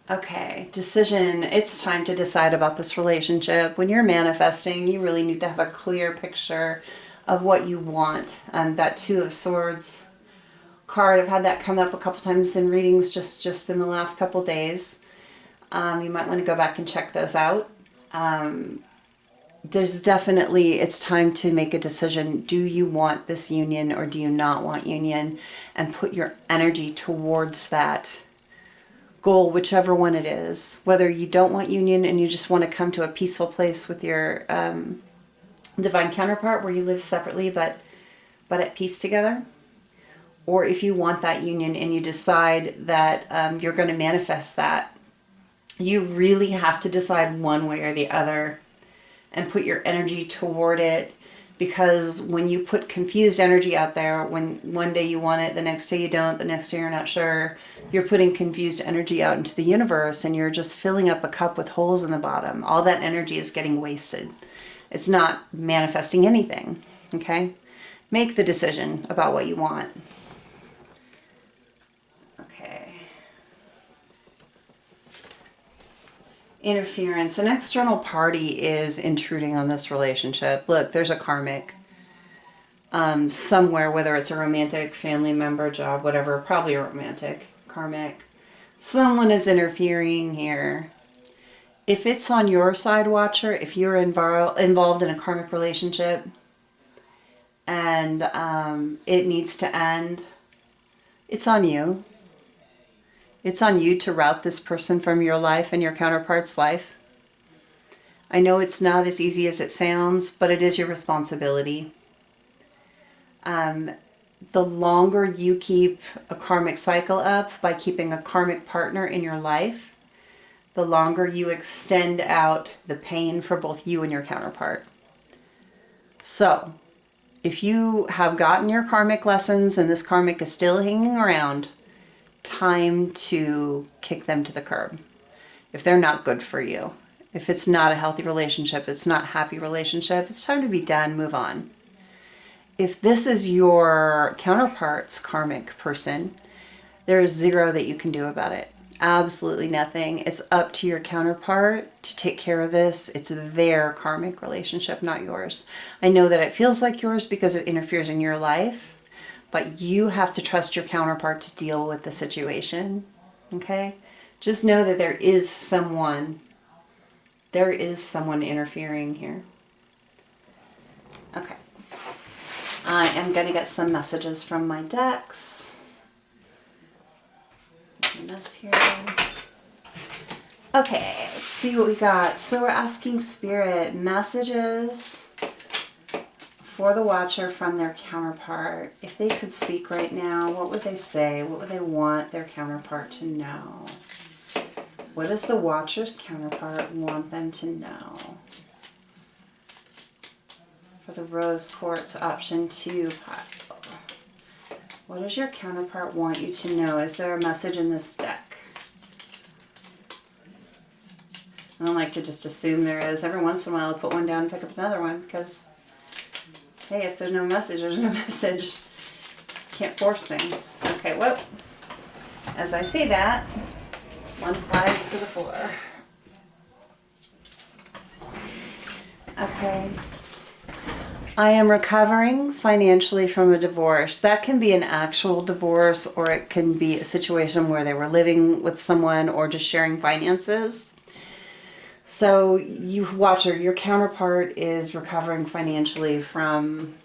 Okay, decision. It's time to decide about this relationship. When you're manifesting, you really need to have a clear picture of what you want. That Two of Swords card, I've had that come up a couple times in readings just in the last couple days. You might want to go back and check those out. There's definitely, it's time to make a decision. Do you want this union or do you not want union? And put your energy towards that goal, whichever one it is. Whether you don't want union and you just want to come to a peaceful place with your divine counterpart where you live separately but at peace together. Or if you want that union and you decide that you're going to manifest that, you really have to decide one way or the other and put your energy toward it. Because when you put confused energy out there, when one day you want it, the next day you don't, the next day you're not sure, you're putting confused energy out into the universe and you're just filling up a cup with holes in the bottom. All that energy is getting wasted. It's not manifesting anything, okay? Make the decision about what you want. Okay. Interference. An external party is intruding on this relationship. Look, there's a karmic somewhere, whether it's a romantic, family member, job, whatever, probably a romantic, karmic. Someone is interfering here. If it's on your side, Watcher, if you're involved in a karmic relationship and it needs to end, it's on you. It's on you to route this person from your life and your counterpart's life. I know it's not as easy as it sounds, but it is your responsibility. The longer you keep a karmic cycle up by keeping a karmic partner in your life, the longer you extend out the pain for both you and your counterpart. So, if you have gotten your karmic lessons and this karmic is still hanging around, time to kick them to the curb. If they're not good for you, if it's not a healthy relationship, it's not a happy relationship, it's time to be done, move on. If this is your counterpart's karmic person, there is zero that you can do about it. Absolutely nothing. It's up to your counterpart to take care of this. It's their karmic relationship, not yours. I know that it feels like yours because it interferes in your life, but you have to trust your counterpart to deal with the situation. Okay? Just know that there is someone interfering here. Okay. I am going to get some messages from my decks. This here. Okay, let's see what we got. So we're asking Spirit messages for the Watcher from their counterpart. If they could speak right now, what would they say? What would they want their counterpart to know? What does the Watcher's counterpart want them to know? For the Rose Quartz option 2 pile. What does your counterpart want you to know? Is there a message in this deck? I don't like to just assume there is. Every once in a while I'll put one down and pick up another one because, hey, if there's no message, there's no message. Can't force things. Okay, well, as I say that, one flies to the floor. Okay. I am recovering financially from a divorce. That can be an actual divorce, or it can be a situation where they were living with someone or just sharing finances. So you, Watcher, your counterpart is recovering financially from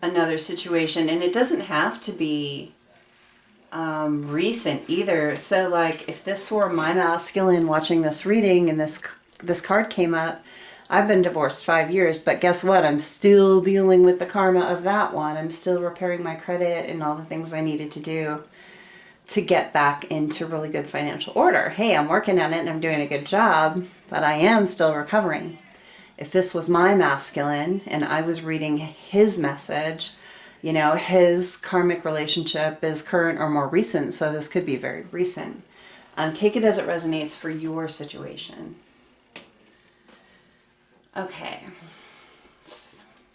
another situation, and it doesn't have to be recent either. So like if this were my masculine watching this reading and this card came up, I've been divorced 5 years, but guess what? I'm still dealing with the karma of that one. I'm still repairing my credit and all the things I needed to do to get back into really good financial order. Hey, I'm working on it and I'm doing a good job, but I am still recovering. If this was my masculine and I was reading his message, you know, his karmic relationship is current or more recent, so this could be very recent. Take it as it resonates for your situation. Okay.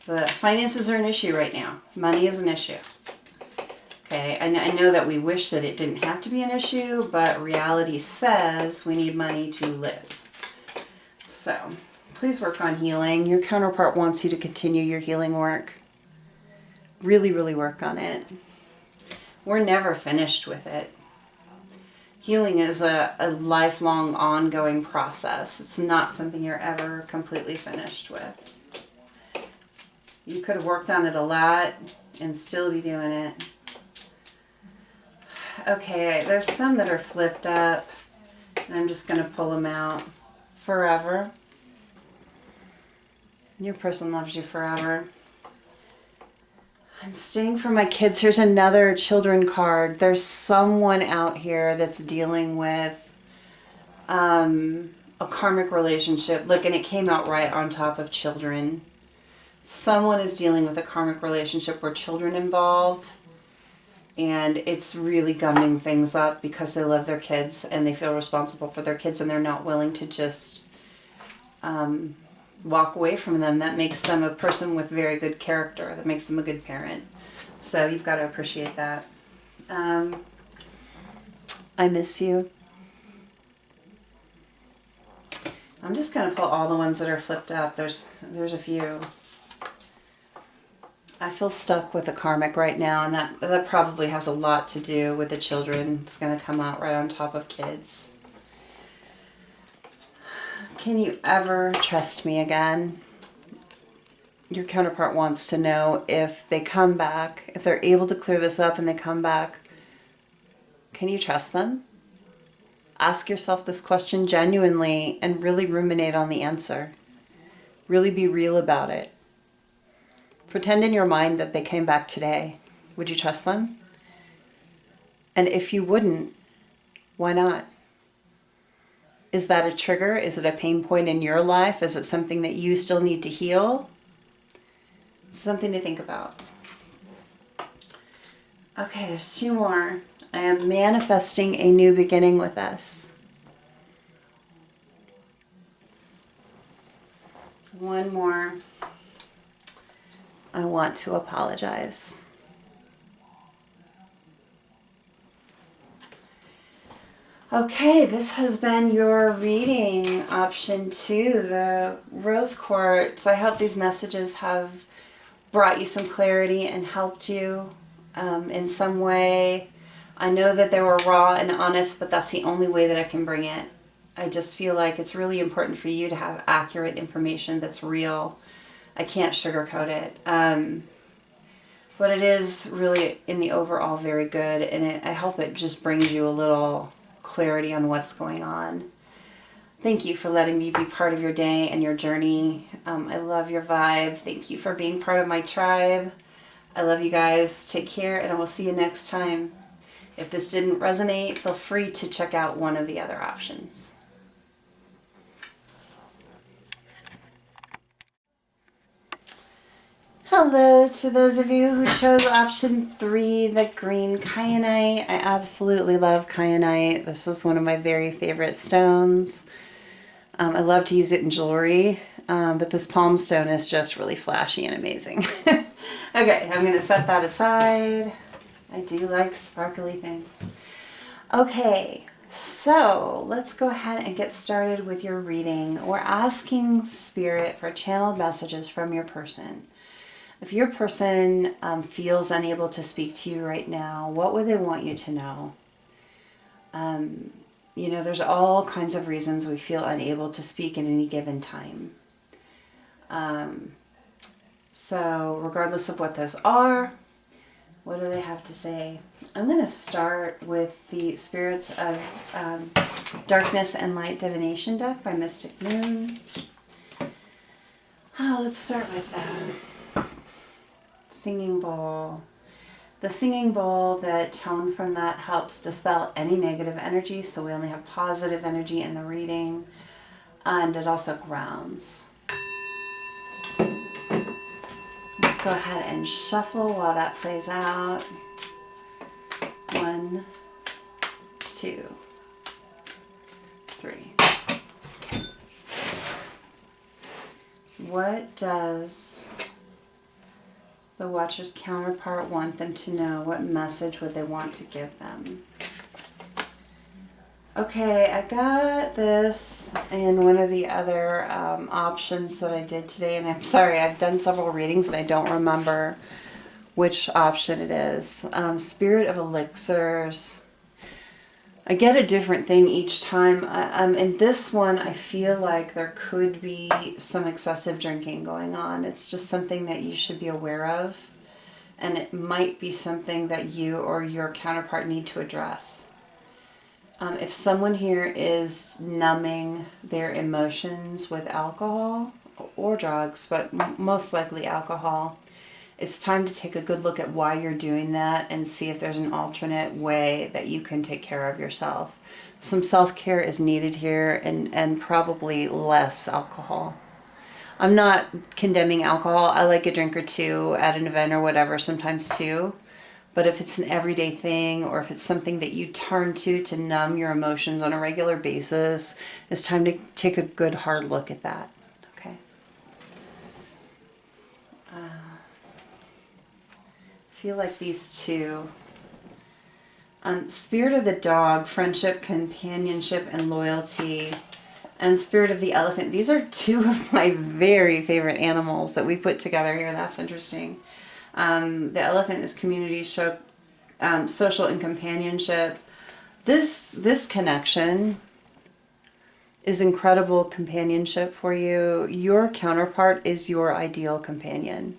The finances are an issue right now. Money is an issue. Okay, I know that we wish that it didn't have to be an issue, but reality says we need money to live. So, please work on healing. Your counterpart wants you to continue your healing work. Really, really work on it. We're never finished with it. Healing is a lifelong, ongoing process. It's not something you're ever completely finished with. You could have worked on it a lot and still be doing it. Okay, there's some that are flipped up, and I'm just going to pull them out. Forever. Your person loves you forever. I'm staying for my kids. Here's another children card. There's someone out here that's dealing with a karmic relationship. Look, and it came out right on top of children. Someone is dealing with a karmic relationship where children involved, and it's really gumming things up because they love their kids and they feel responsible for their kids, and they're not willing to just walk away from them. That makes them a person with very good character. That makes them a good parent. So you've got to appreciate that. I miss you. I'm just going to pull all the ones that are flipped up. There's a few. I feel stuck with the karmic right now, and that probably has a lot to do with the children. It's going to come out right on top of kids. Can you ever trust me again? Your counterpart wants to know if they come back, if they're able to clear this up and they come back, can you trust them? Ask yourself this question genuinely and really ruminate on the answer. Really be real about it. Pretend in your mind that they came back today. Would you trust them? And if you wouldn't, why not? Is that a trigger? Is it a pain point in your life? Is it something that you still need to heal? Something to think about. Okay, there's 2 more. I am manifesting a new beginning with us. 1 more. I want to apologize. Okay, this has been your reading, option 2, the Rose Quartz. I hope these messages have brought you some clarity and helped you in some way. I know that they were raw and honest, but that's the only way that I can bring it. I just feel like it's really important for you to have accurate information that's real. I can't sugarcoat it. But it is really, in the overall, very good, and I hope it just brings you a little clarity on what's going on. Thank you for letting me be part of your day and your journey. I love your vibe. Thank you for being part of my tribe. I love you guys. Take care, and I will see you next time. If this didn't resonate, feel free to check out one of the other options. Hello to those of you who chose option 3, the Green Kyanite. I absolutely love kyanite. This is one of my very favorite stones. I love to use it in jewelry, but this palm stone is just really flashy and amazing. Okay, I'm going to set that aside. I do like sparkly things. Okay, so let's go ahead and get started with your reading. We're asking Spirit for channeled messages from your person. If your person feels unable to speak to you right now, what would they want you to know? You know, there's all kinds of reasons we feel unable to speak in any given time. So regardless of what those are, what do they have to say? I'm going to start with the Spirits of Darkness and Light Divination deck by Mystic Moon. Oh, let's start with Singing Bowl. The singing bowl, the tone from that helps dispel any negative energy, so we only have positive energy in the reading, and it also grounds. Let's go ahead and shuffle while that plays out. 1, 2, 3. What does the Watcher's counterpart want them to know? What message would they want to give them? Okay, I got this in one of the other options that I did today, and I'm sorry, I've done several readings and I don't remember which option it is. Spirit of Elixirs. I get a different thing each time. In this one, I feel like there could be some excessive drinking going on. It's just something that you should be aware of. And it might be something that you or your counterpart need to address. If someone here is numbing their emotions with alcohol or drugs, but most likely alcohol, it's time to take a good look at why you're doing that and see if there's an alternate way that you can take care of yourself. Some self-care is needed here, and probably less alcohol. I'm not condemning alcohol. I like a drink or two at an event or whatever, sometimes too. But if it's an everyday thing, or if it's something that you turn to numb your emotions on a regular basis, it's time to take a good hard look at that. Okay. I feel like these two, Spirit of the Dog, friendship, companionship, and loyalty, and Spirit of the Elephant. These are two of my very favorite animals that we put together here. That's interesting. The elephant is community, social, and companionship. This connection is incredible companionship for you. Your counterpart is your ideal companion.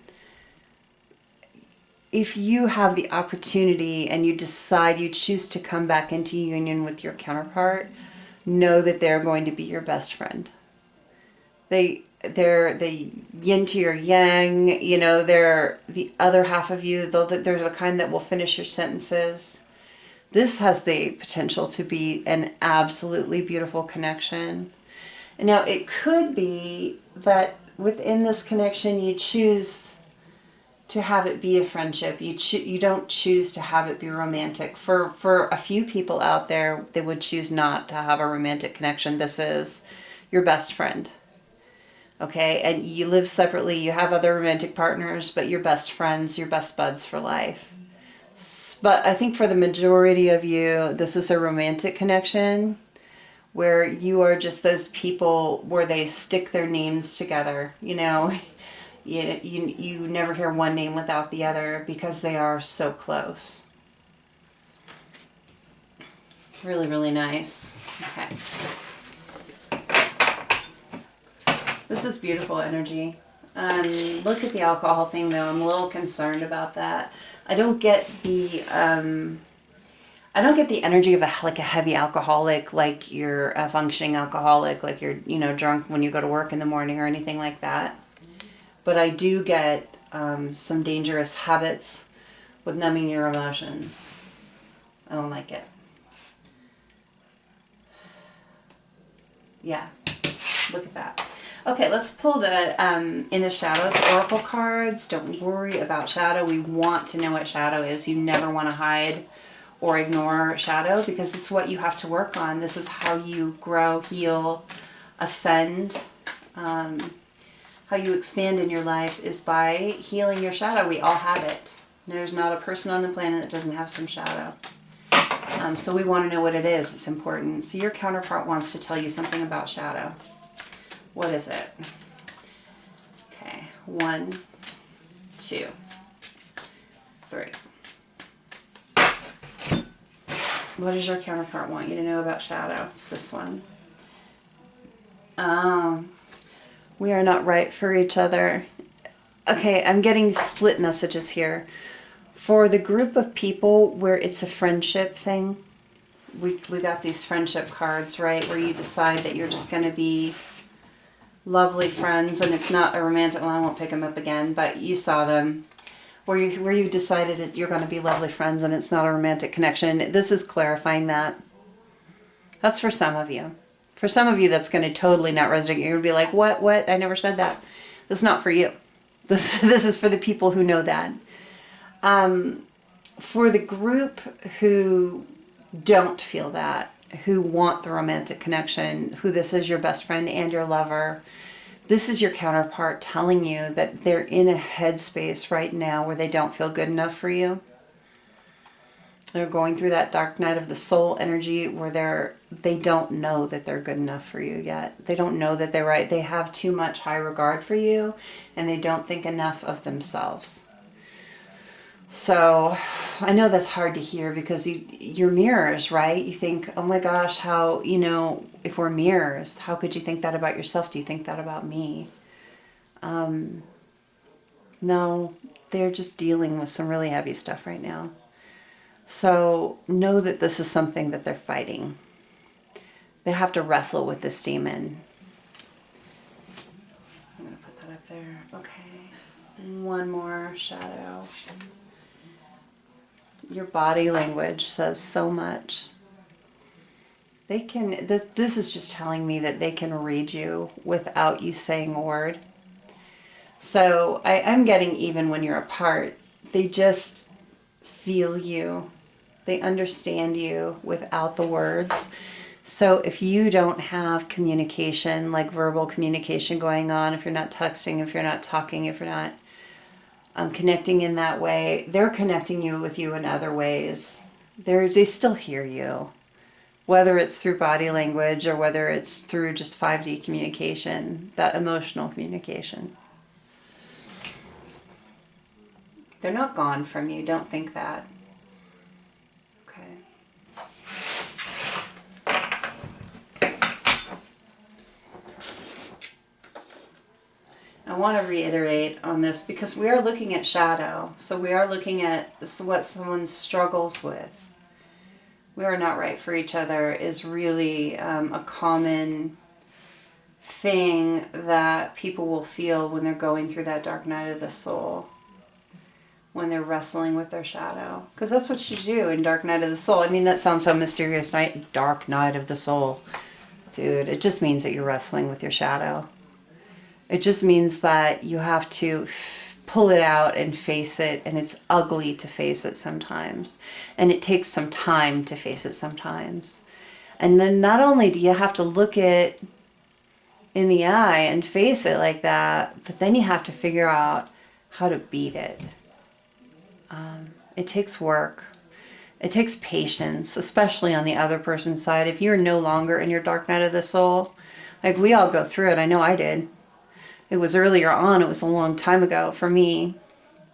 If you have the opportunity and you decide you choose to come back into union with your counterpart, know that they're going to be your best friend. They're the yin to your yang, you know, they're the other half of you. They're the kind that will finish your sentences. This has the potential to be an absolutely beautiful connection. And now it could be that within this connection you choose to have it be a friendship. You don't choose to have it be romantic. For a few people out there, they would choose not to have a romantic connection. This is your best friend. Okay, and you live separately, you have other romantic partners, but you're best friends, you're best buds for life. But I think for the majority of you, this is a romantic connection where you are just those people where they stick their names together, you know. You never hear one name without the other because they are so close. Really, really nice. Okay. This is beautiful energy. Look at the alcohol thing though. I'm a little concerned about that. I don't get the energy of a heavy alcoholic, like you're a functioning alcoholic, like you're, you know, drunk when you go to work in the morning or anything like that. But I do get some dangerous habits with numbing your emotions. I don't like it. Yeah, look at that. Okay, let's pull the In the Shadows Oracle cards. Don't worry about shadow. We want to know what shadow is. You never want to hide or ignore shadow because it's what you have to work on. This is how you grow, heal, ascend. How you expand in your life is by healing your shadow. We all have it. There's not a person on the planet that doesn't have some shadow. So we want to know what it is. It's important. So your counterpart wants to tell you something about shadow. What is it? Okay. 1, 2, 3. What does your counterpart want you to know about shadow? It's this one. We are not right for each other. Okay, I'm getting split messages here. For the group of people where it's a friendship thing, we got these friendship cards, right? Where you decide that you're just going to be lovely friends, and it's not a romantic, well, I won't pick them up again, but you saw them. Where you decided that you're going to be lovely friends and it's not a romantic connection. This is clarifying that. That's for some of you. For some of you, that's going to totally not resonate. You're going to be like, what? I never said that. This is not for you. This is for the people who know that. For the group who don't feel that, who want the romantic connection, who this is your best friend and your lover, this is your counterpart telling you that they're in a headspace right now where they don't feel good enough for you. They're going through that dark night of the soul energy where they don't know that they're good enough for you yet. They don't know that they're right. They have too much high regard for you and they don't think enough of themselves. So I know that's hard to hear because you're mirrors, right? You think, oh my gosh, how, you know, if we're mirrors, how could you think that about yourself? Do you think that about me? No, they're just dealing with some really heavy stuff right now. So know that this is something that they're fighting. They have to wrestle with this demon. I'm going to put that up there. Okay. One more shadow. Your body language says so much. They can, this is just telling me that they can read you without you saying a word. So I'm getting even when you're apart, they just feel you. They understand you without the words. So if you don't have communication, like verbal communication going on, if you're not texting, if you're not talking, if you're not connecting in that way, they're connecting you with you in other ways. They still hear you, whether it's through body language or whether it's through just 5D communication, that emotional communication. They're not gone from you. Don't think that. want to reiterate on this because we are looking at shadow. So we are looking at what someone struggles with. We are not right for each other is really a common thing that people will feel when they're going through that dark night of the soul. When they're wrestling with their shadow. Because that's what you do in Dark Night of the Soul. I mean, that sounds so mysterious. Dark Night of the Soul. Dude, it just means that you're wrestling with your shadow. It just means that you have to pull it out and face it. And it's ugly to face it sometimes. And it takes some time to face it sometimes. And then not only do you have to look it in the eye and face it like that, but then you have to figure out how to beat it. It takes work. It takes patience, especially on the other person's side. If you're no longer in your dark night of the soul, like we all go through it. I know I did. It was earlier on. It was a long time ago for me,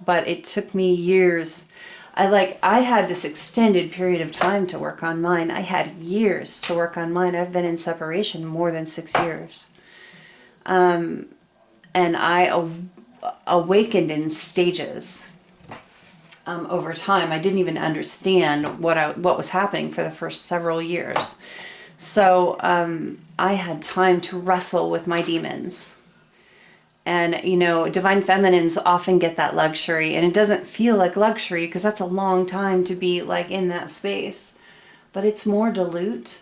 but it took me years. I had this extended period of time to work on mine. I had years to work on mine. I've been in separation more than 6 years. And I awakened in stages. Over time, I didn't even understand what was happening for the first several years. So I had time to wrestle with my demons. And, you know, divine feminines often get that luxury. And it doesn't feel like luxury because that's a long time to be like in that space. But it's more dilute,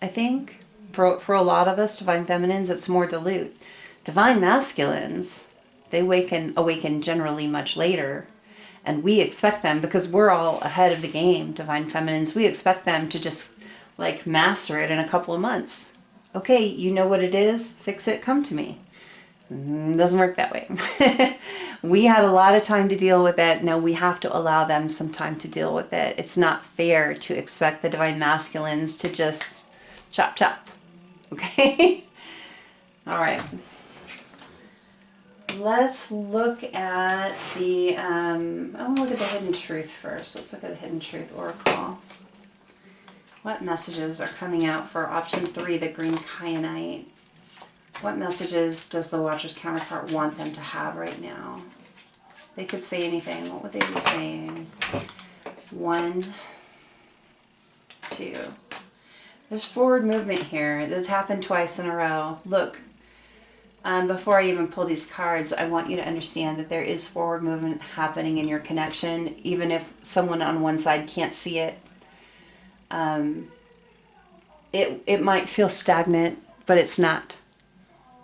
I think. For a lot of us, divine feminines, it's more dilute. Divine masculines, they awaken generally much later. And we expect them, because we're all ahead of the game, divine feminines, we expect them to just like master it in a couple of months. Okay, you know what it is, fix it, come to me. Doesn't work that way. We had a lot of time to deal with it. Now we have to allow them some time to deal with it. It's not fair to expect the divine masculines to just chop chop. Okay? All right. Let's look at the, I want to look at the Hidden Truth first. Let's look at the Hidden Truth Oracle. What messages are coming out for option 3, the Green Kyanite? What messages does the Watcher's counterpart want them to have right now? They could say anything. What would they be saying? 1, 2. There's forward movement here. This happened twice in a row. Look. Before I even pull these cards, I want you to understand that there is forward movement happening in your connection, even if someone on one side can't see it. It might feel stagnant, but it's not.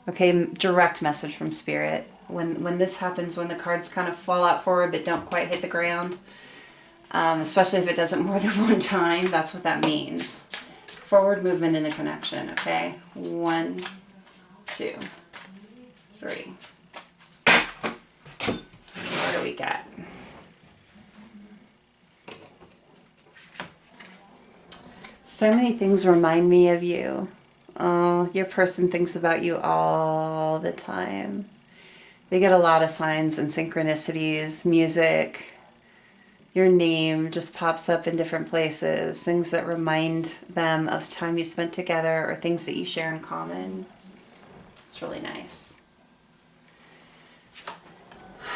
Okay, direct message from Spirit. When this happens, when the cards kind of fall out forward but don't quite hit the ground, especially if it does it more than one time, that's what that means. Forward movement in the connection, okay? 1, 2, 3. What do we got? So many things remind me of you. Oh, your person thinks about you all the time. They get a lot of signs and synchronicities, music. Your name just pops up in different places. Things that remind them of time you spent together or things that you share in common. It's really nice.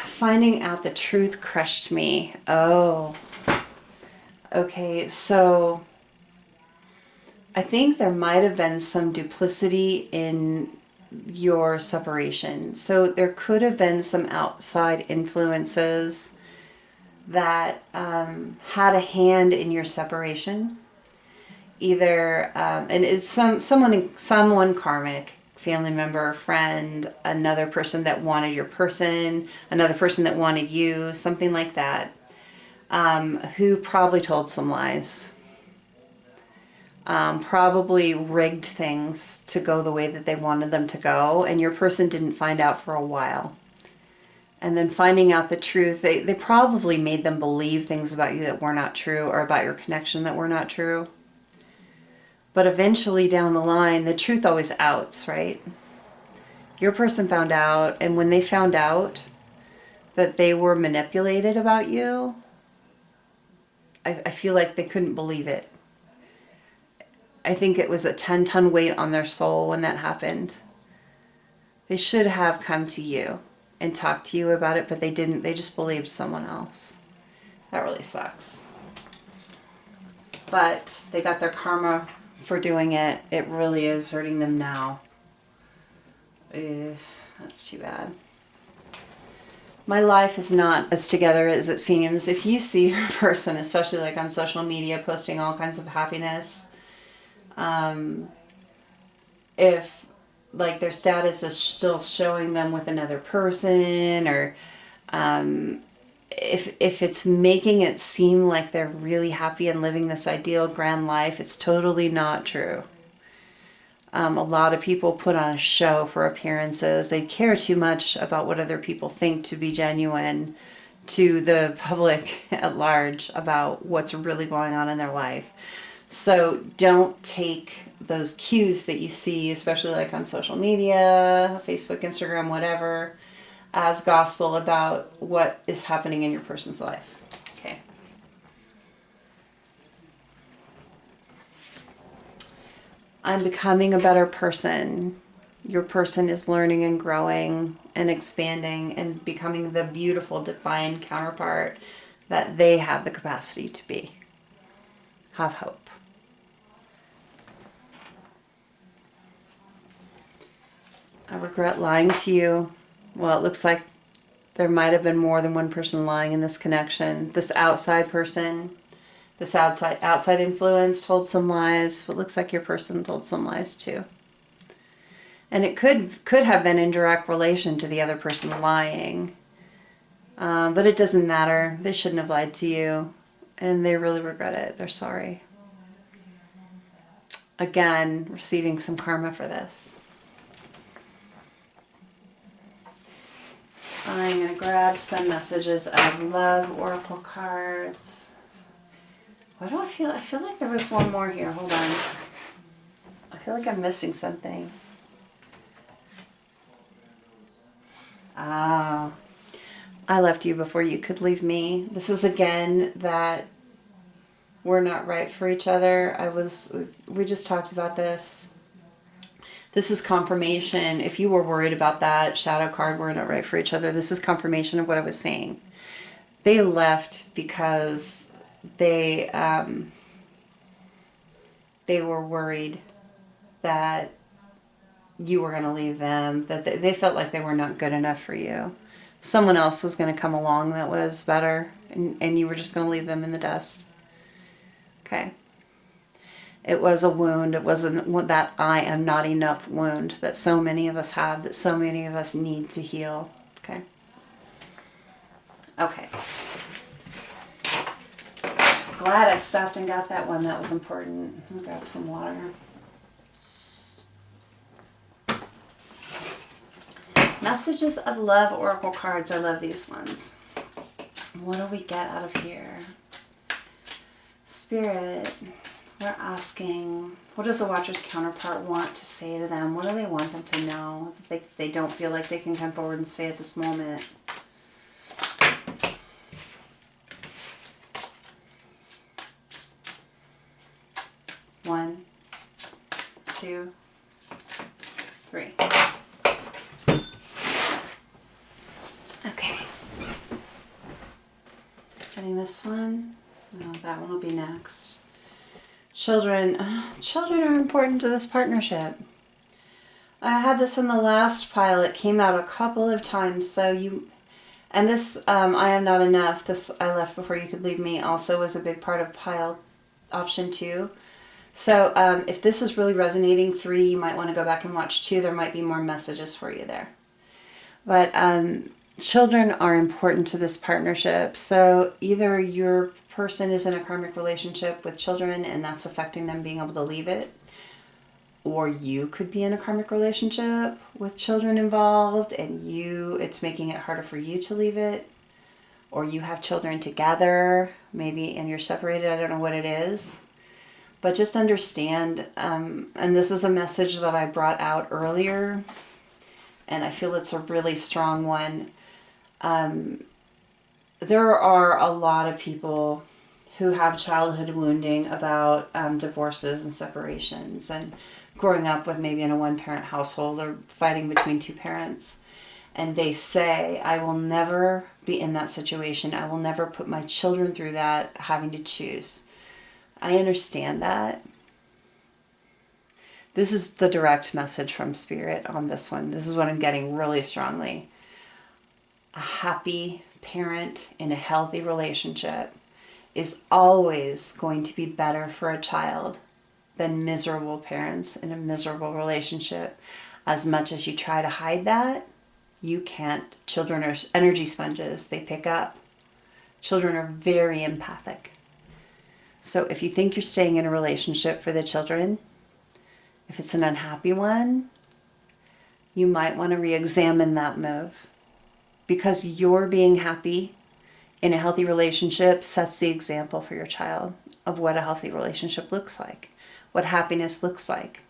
Finding out the truth crushed me. Oh. Okay, so I think there might have been some duplicity in your separation. So there could have been some outside influences that had a hand in your separation. Either, and it's someone karmic, family member, friend, another person that wanted your person, another person that wanted you, something like that, who probably told some lies. Probably rigged things to go the way that they wanted them to go, and your person didn't find out for a while. And then finding out the truth, they probably made them believe things about you that were not true, or about your connection that were not true. But eventually down the line, the truth always outs, right? Your person found out, and when they found out that they were manipulated about you, I feel like they couldn't believe it. I think it was a 10-ton weight on their soul when that happened. They should have come to you. and talk to you about it, but they didn't. They just believed someone else. That really sucks. But they got their karma for doing it. It really is hurting them now. That's too bad. My life is not as together as it seems. If you see your person, especially like on social media, posting all kinds of happiness, if like their status is still showing them with another person, or if it's making it seem like they're really happy and living this ideal grand life, it's totally not true. A lot of people put on a show for appearances. They care too much about what other people think to be genuine to the public at large about what's really going on in their life. So don't take those cues that you see, especially like on social media, Facebook, Instagram, whatever, as gospel about what is happening in your person's life. Okay. I'm becoming a better person. Your person is learning and growing and expanding and becoming the beautiful, divine counterpart that they have the capacity to be. Have hope. I regret lying to you. Well, it looks like there might have been more than one person lying in this connection. This outside person, this outside influence told some lies. But it looks like your person told some lies too. And it could have been in direct relation to the other person lying. But it doesn't matter. They shouldn't have lied to you. And they really regret it. They're sorry. Again, receiving some karma for this. I'm going to grab some messages of love oracle cards. Why do I feel like there was one more here. Hold on. I feel like I'm missing something. Ah, I left you before you could leave me. This is again that we're not right for each other. We just talked about this. This is confirmation. If you were worried about that shadow card, we're not right for each other. This is confirmation of what I was saying. They left because they were worried that you were going to leave them, that they felt like they were not good enough for you. Someone else was going to come along that was better, and you were just going to leave them in the dust. Okay. It was a wound. It wasn't that I am not enough wound that so many of us have, that so many of us need to heal. Okay. Okay. Glad I stopped and got that one. That was important. I'll grab some water. Messages of love oracle cards. I love these ones. What do we get out of here? Spirit, we're asking, what does the Watcher's counterpart want to say to them? What do they want them to know that they don't feel like they can come forward and say at this moment? One, two, three. Okay. Getting this one. Oh, that one will be next. Children are important to this partnership. I had this in the last pile. It came out a couple of times. And this, I am not enough. This I left before you could leave me also was a big part of pile option 2. So if this is really resonating 3, you might want to go back and watch 2. There might be more messages for you there. But children are important to this partnership. So either your person is in a karmic relationship with children and that's affecting them being able to leave it, or you could be in a karmic relationship with children involved and it's making it harder for you to leave it, or you have children together maybe and you're separated. I don't know what it is, but just understand, and this is a message that I brought out earlier and I feel it's a really strong one. There are a lot of people who have childhood wounding about divorces and separations and growing up with maybe in a one-parent household or fighting between 2 parents. and they say, I will never be in that situation. I will never put my children through that, having to choose. I understand that. This is the direct message from Spirit on this one. This is what I'm getting really strongly. A happy parent in a healthy relationship is always going to be better for a child than miserable parents in a miserable relationship. As much as you try to hide that, you can't. Children are energy sponges. They pick up. Children are very empathic. So if you think you're staying in a relationship for the children, if it's an unhappy one, you might want to re-examine that move. Because your being happy in a healthy relationship sets the example for your child of what a healthy relationship looks like, what happiness looks like.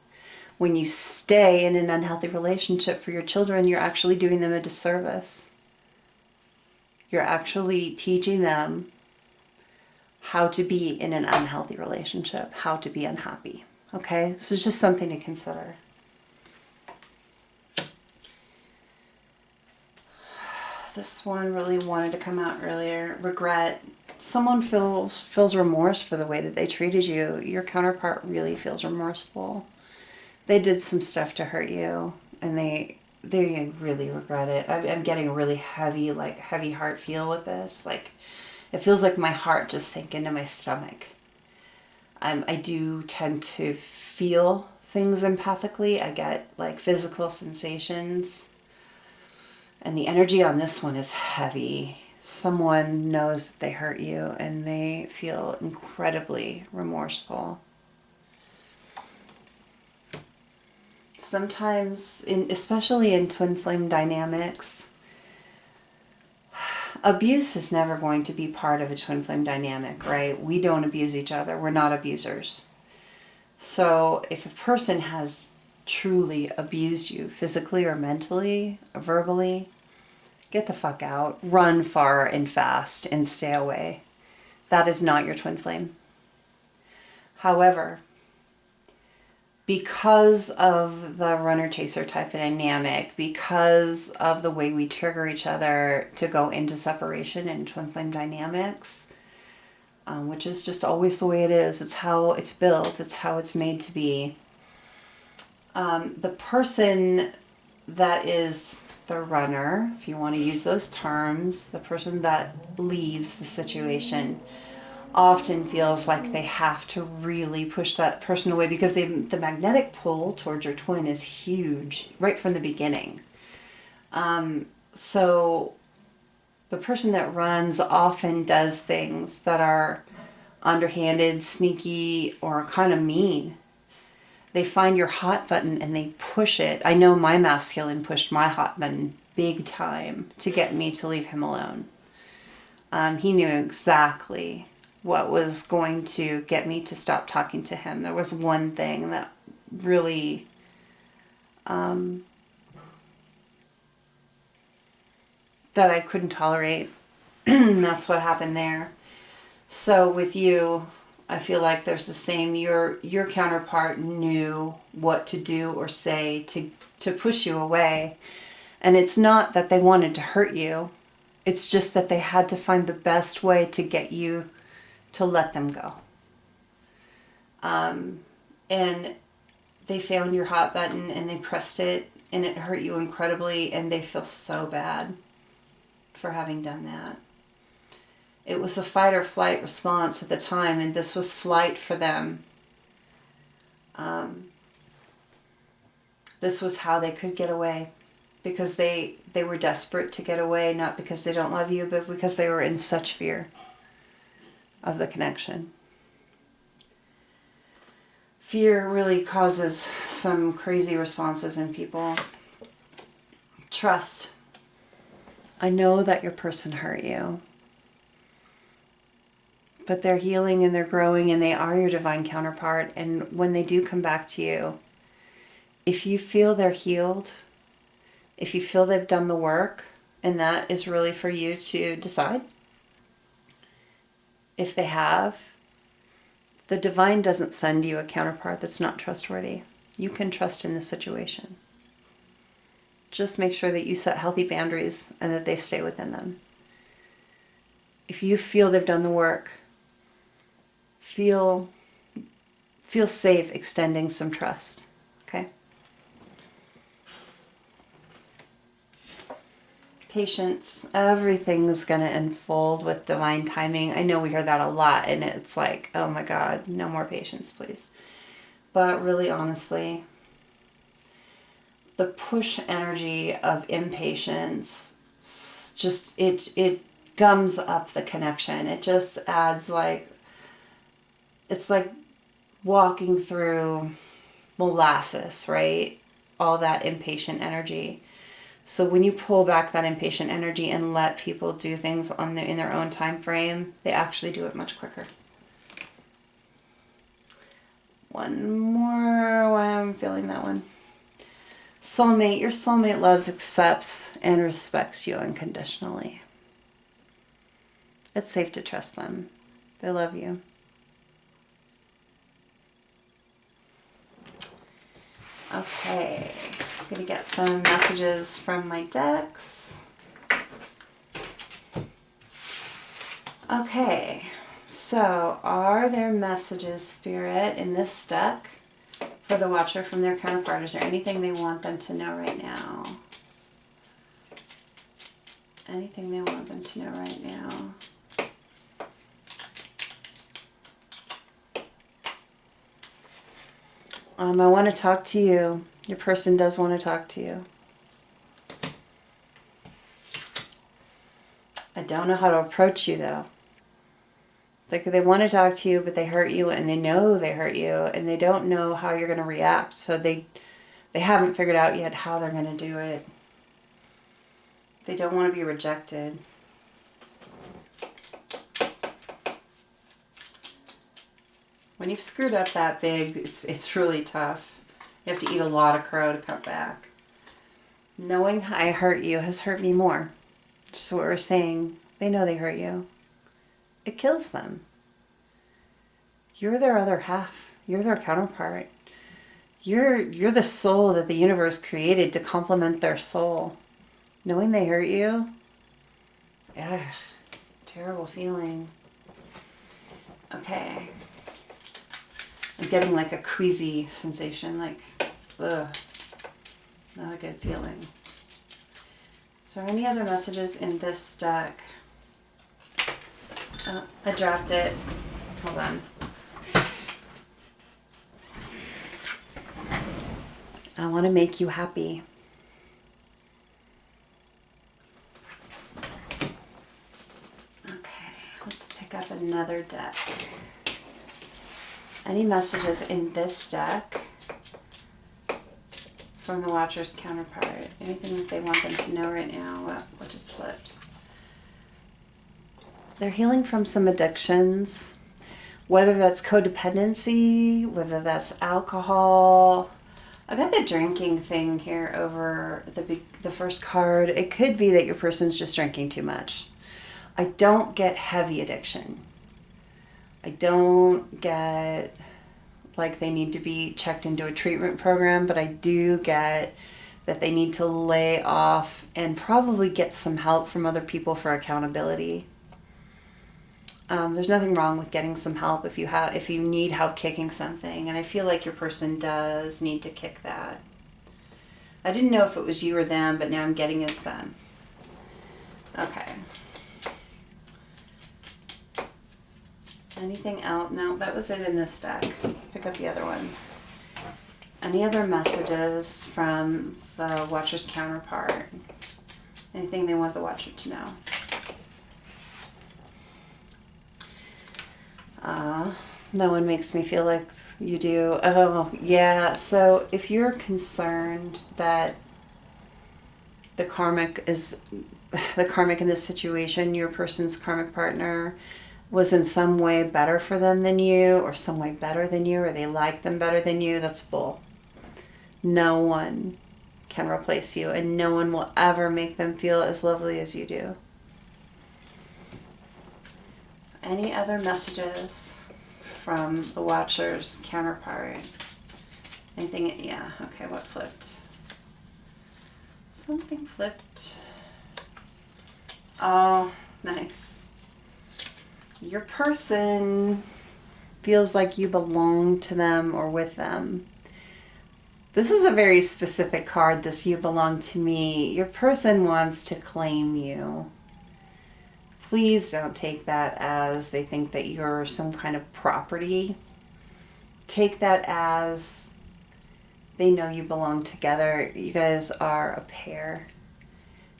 When you stay in an unhealthy relationship for your children, you're actually doing them a disservice. You're actually teaching them how to be in an unhealthy relationship, how to be unhappy. Okay? So it's just something to consider. This one really wanted to come out earlier. Regret. Someone feels remorse for the way that they treated you. Your counterpart really feels remorseful. They did some stuff to hurt you, and they really regret it. I'm getting a really heavy heart feel with this. Like, it feels like my heart just sank into my stomach. I do tend to feel things empathically. I get like physical sensations. And the energy on this one is heavy. Someone knows that they hurt you and they feel incredibly remorseful. Sometimes, especially in twin flame dynamics, abuse is never going to be part of a twin flame dynamic, right? We don't abuse each other. We're not abusers. So if a person has truly abused you physically or mentally or verbally, get the fuck out. Run far and fast and stay away. That is not your twin flame. However, because of the runner-chaser type of dynamic, because of the way we trigger each other to go into separation in twin flame dynamics, which is just always the way it is. It's how it's built. It's how it's made to be. The person that is the runner, if you want to use those terms, the person that leaves the situation often feels like they have to really push that person away because the magnetic pull towards your twin is huge right from the beginning. So the person that runs often does things that are underhanded, sneaky, or kind of mean. They find your hot button and they push it. I know my masculine pushed my hot button big time to get me to leave him alone. He knew exactly what was going to get me to stop talking to him. There was one thing that really that I couldn't tolerate. And that's what happened there. So with you, I feel like there's the same. Your counterpart knew what to do or say to push you away. And it's not that they wanted to hurt you. It's just that they had to find the best way to get you to let them go. And they found your hot button and they pressed it and it hurt you incredibly and they feel so bad for having done that. It was a fight or flight response at the time, and this was flight for them. This was how they could get away, because they were desperate to get away, not because they don't love you, but because they were in such fear of the connection. Fear really causes some crazy responses in people. Trust. I know that your person hurt you. But they're healing and they're growing and they are your divine counterpart. And when they do come back to you, if you feel they're healed, if you feel they've done the work, and that is really for you to decide. If they have, the divine doesn't send you a counterpart that's not trustworthy. You can trust in the situation. Just make sure that you set healthy boundaries and that they stay within them. If you feel they've done the work, feel safe extending some trust, okay? Patience. Everything's going to unfold with divine timing. I know we hear that a lot, and it's like, oh my God, no more patience, please. But really, honestly, the push energy of impatience, just, it gums up the connection. It just adds like, it's like walking through molasses, right? All that impatient energy. So when you pull back that impatient energy and let people do things in their own time frame, they actually do it much quicker. One more, why I'm feeling that one. Soulmate. Your soulmate loves, accepts, and respects you unconditionally. It's safe to trust them. They love you. Okay. I'm going to get some messages from my decks. Okay, so are there messages, Spirit, in this deck for the Watcher from their counterpart? Is there anything they want them to know right now? Anything they want them to know right now? I want to talk to you. Your person does want to talk to you. I don't know how to approach you, though. Like, they want to talk to you, but they hurt you, and they know they hurt you, and they don't know how you're going to react. So they haven't figured out yet how they're going to do it. They don't want to be rejected. When you've screwed up that big, it's really tough. You have to eat a lot of crow to come back. Knowing I hurt you has hurt me more. Just what we're saying. They know they hurt you. It kills them. You're their other half. You're their counterpart. You're the soul that the universe created to complement their soul. Knowing they hurt you, ugh, terrible feeling. Okay. I'm getting like a queasy sensation, like, ugh, not a good feeling. Is there any other messages in this deck? Oh, I dropped it. Hold on. I want to make you happy. Okay, let's pick up another deck. Any messages in this deck from the Watcher's counterpart? Anything that they want them to know right now? What just flipped? They're healing from some addictions, whether that's codependency, whether that's alcohol. I got the drinking thing here over the first card. It could be that your person's just drinking too much. I don't get heavy addiction. I don't get like they need to be checked into a treatment program, but I do get that they need to lay off and probably get some help from other people for accountability. There's nothing wrong with getting some help if you need help kicking something, and I feel like your person does need to kick that. I didn't know if it was you or them, but now I'm getting it's them. Okay. Anything else? No, that was it in this deck. Pick up the other one. Any other messages from the Watcher's counterpart? Anything they want the Watcher to know? That one makes me feel like you do. Oh, yeah. So if you're concerned that the karmic in this situation, your person's karmic partner was in some way better for them than you, or some way better than you, or they like them better than you, that's bull. No one can replace you, and no one will ever make them feel as lovely as you do. Any other messages from the Watcher's counterpart? Anything? Yeah, okay, what flipped? So Something flipped. Oh, nice. Your person feels like you belong to them or with them. This is a very specific card, this you belong to me. Your person wants to claim you. Please don't take that as they think that you're some kind of property. Take that as they know you belong together. You guys are a pair.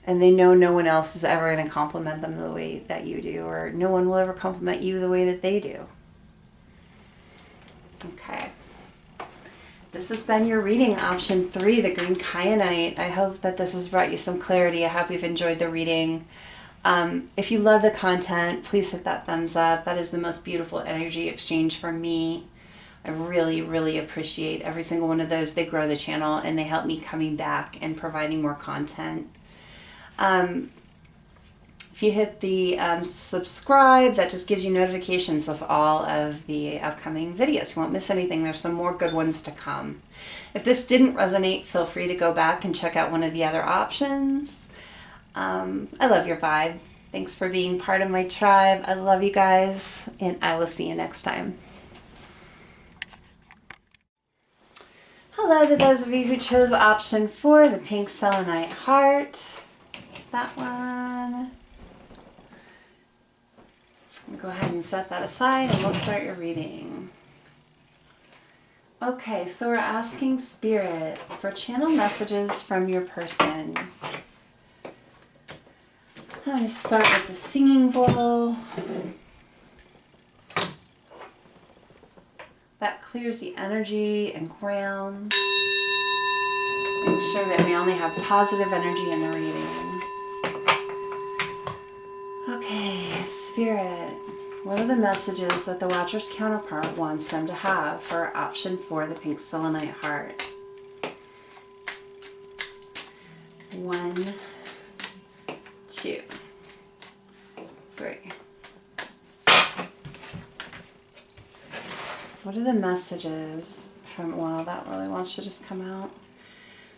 And they know no one else is ever going to compliment them the way that you do, or no one will ever compliment you the way that they do. Okay. This has been your reading, option 3, the Green Kyanite. I hope that this has brought you some clarity. I hope you've enjoyed the reading. If you love the content, please hit that thumbs up. That is the most beautiful energy exchange for me. I really, really appreciate every single one of those. They grow the channel and they help me coming back and providing more content. If you hit the subscribe, that just gives you notifications of all of the upcoming videos. You won't miss anything. There's some more good ones to come. If this didn't resonate, feel free to go back and check out one of the other options. I love your vibe. Thanks for being part of my tribe. I love you guys, and I will see you next time. Hello to those of you who chose option 4, the pink selenite heart. That one. I'm going to go ahead and set that aside and we'll start your reading. Okay, so we're asking Spirit for channel messages from your person. I'm going to start with the singing bowl. That clears the energy and grounds. Make sure that we only have positive energy in the reading. Okay, Spirit, what are the messages that the Watcher's counterpart wants them to have for option 4, the pink selenite heart? 1, 2, 3. What are the messages from, wow, that really wants to just come out.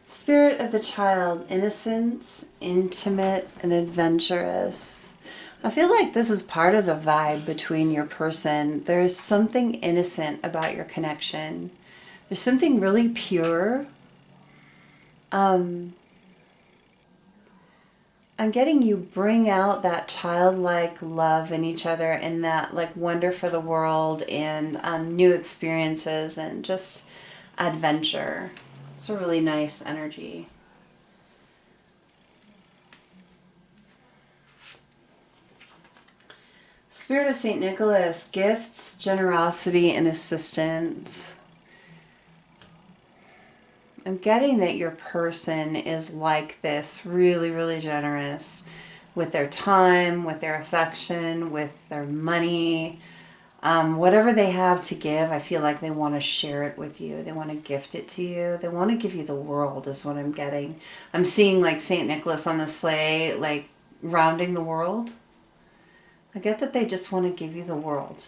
Spirit of the child, innocent, intimate, and adventurous. I feel like this is part of the vibe between your person. There's something innocent about your connection. There's something really pure. I'm getting you bring out that childlike love in each other and that like wonder for the world and new experiences and just adventure. It's a really nice energy. Spirit of St. Nicholas, gifts, generosity, and assistance. I'm getting that your person is like this, really, really generous with their time, with their affection, with their money. Whatever they have to give, I feel like they want to share it with you. They want to gift it to you. They want to give you the world is what I'm getting. I'm seeing like St. Nicholas on the sleigh, like rounding the world. I get that they just want to give you the world.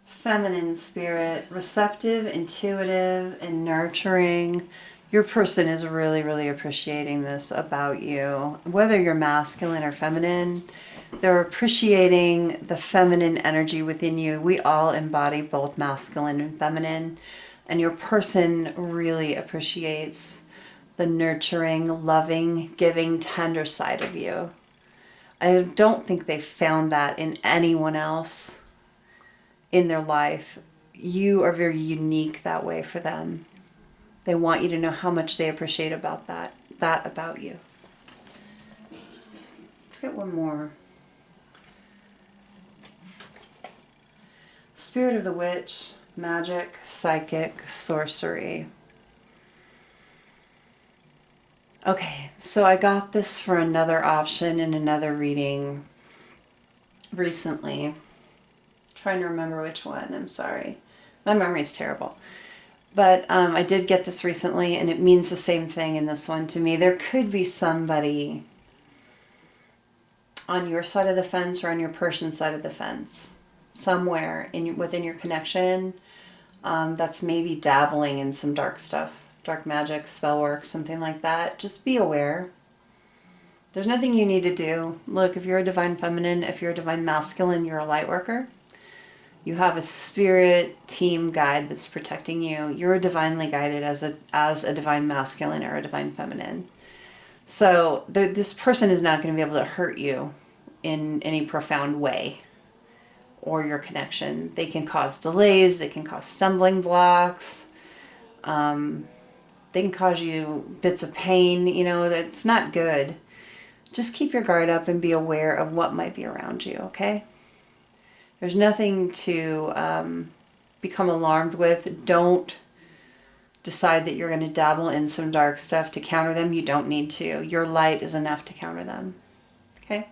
Feminine spirit, receptive, intuitive, and nurturing. Your person is really, really appreciating this about you. Whether you're masculine or feminine, they're appreciating the feminine energy within you. We all embody both masculine and feminine. And your person really appreciates the nurturing, loving, giving, tender side of you. I don't think they found that in anyone else in their life. You are very unique that way for them. They want you to know how much they appreciate about that about you. Let's get one more. Spirit of the witch, magic, psychic, sorcery. Okay, so I got this for another option in another reading recently. Trying to remember which one, I'm sorry. My memory's terrible. But I did get this recently and it means the same thing in this one to me. There could be somebody on your side of the fence or on your person's side of the fence. somewhere within your connection that's maybe dabbling in some dark stuff, dark magic, spell work, something like that. Just be aware. There's nothing you need to do. Look, if you're a divine feminine, if you're a divine masculine, you're a light worker. You have a spirit team guide that's protecting you. You're divinely guided as a divine masculine or a divine feminine. So this person is not going to be able to hurt you in any profound way, or your connection. They can cause delays. They can cause stumbling blocks. They can cause you bits of pain. You know, that's not good. Just keep your guard up and be aware of what might be around you, okay? There's nothing to become alarmed with. Don't decide that you're going to dabble in some dark stuff to counter them. You don't need to. Your light is enough to counter them, okay?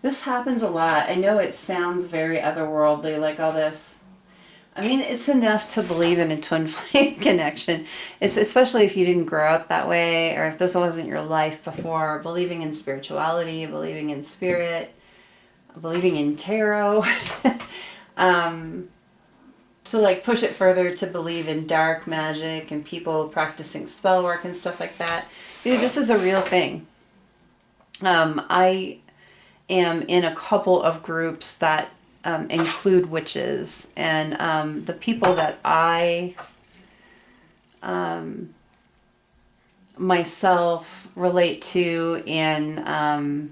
This happens a lot. I know it sounds very otherworldly, like all this. I mean, it's enough to believe in a twin flame connection. It's especially if you didn't grow up that way, or if this wasn't your life before. Believing in spirituality, believing in spirit, believing in tarot. To like push it further, to believe in dark magic and people practicing spell work and stuff like that. This is a real thing. I am in a couple of groups that include witches, and the people that I myself relate to and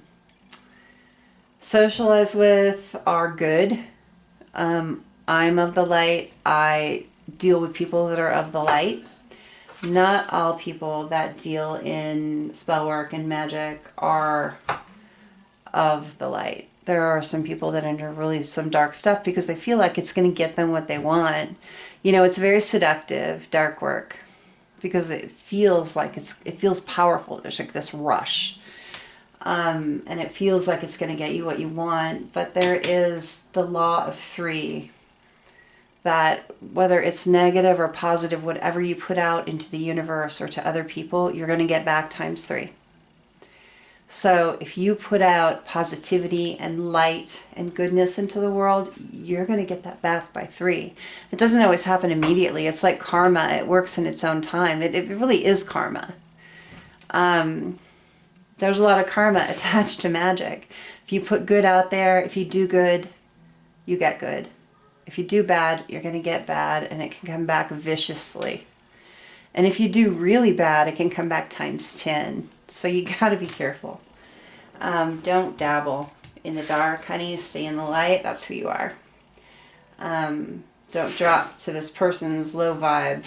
socialize with are good. I'm of the light. I deal with people that are of the light. Not all people that deal in spell work and magic are of the light. There are some people that enter really some dark stuff because they feel like it's going to get them what they want. You know, it's very seductive, dark work, because it feels like it feels powerful. There's like this rush. And it feels like it's going to get you what you want. But there is the law of three, that whether it's negative or positive, whatever you put out into the universe or to other people, you're going to get back times 3. So if you put out positivity and light and goodness into the world, you're going to get that back by 3. It doesn't always happen immediately. It's like karma. It works in its own time. It really is karma. There's a lot of karma attached to magic. If you put good out there, if you do good, you get good. If you do bad, you're going to get bad, and it can come back viciously. And if you do really bad, it can come back times 10. So you got to be careful. Don't dabble in the dark, honey. Stay in the light. That's who you are. Don't drop to this person's low vibe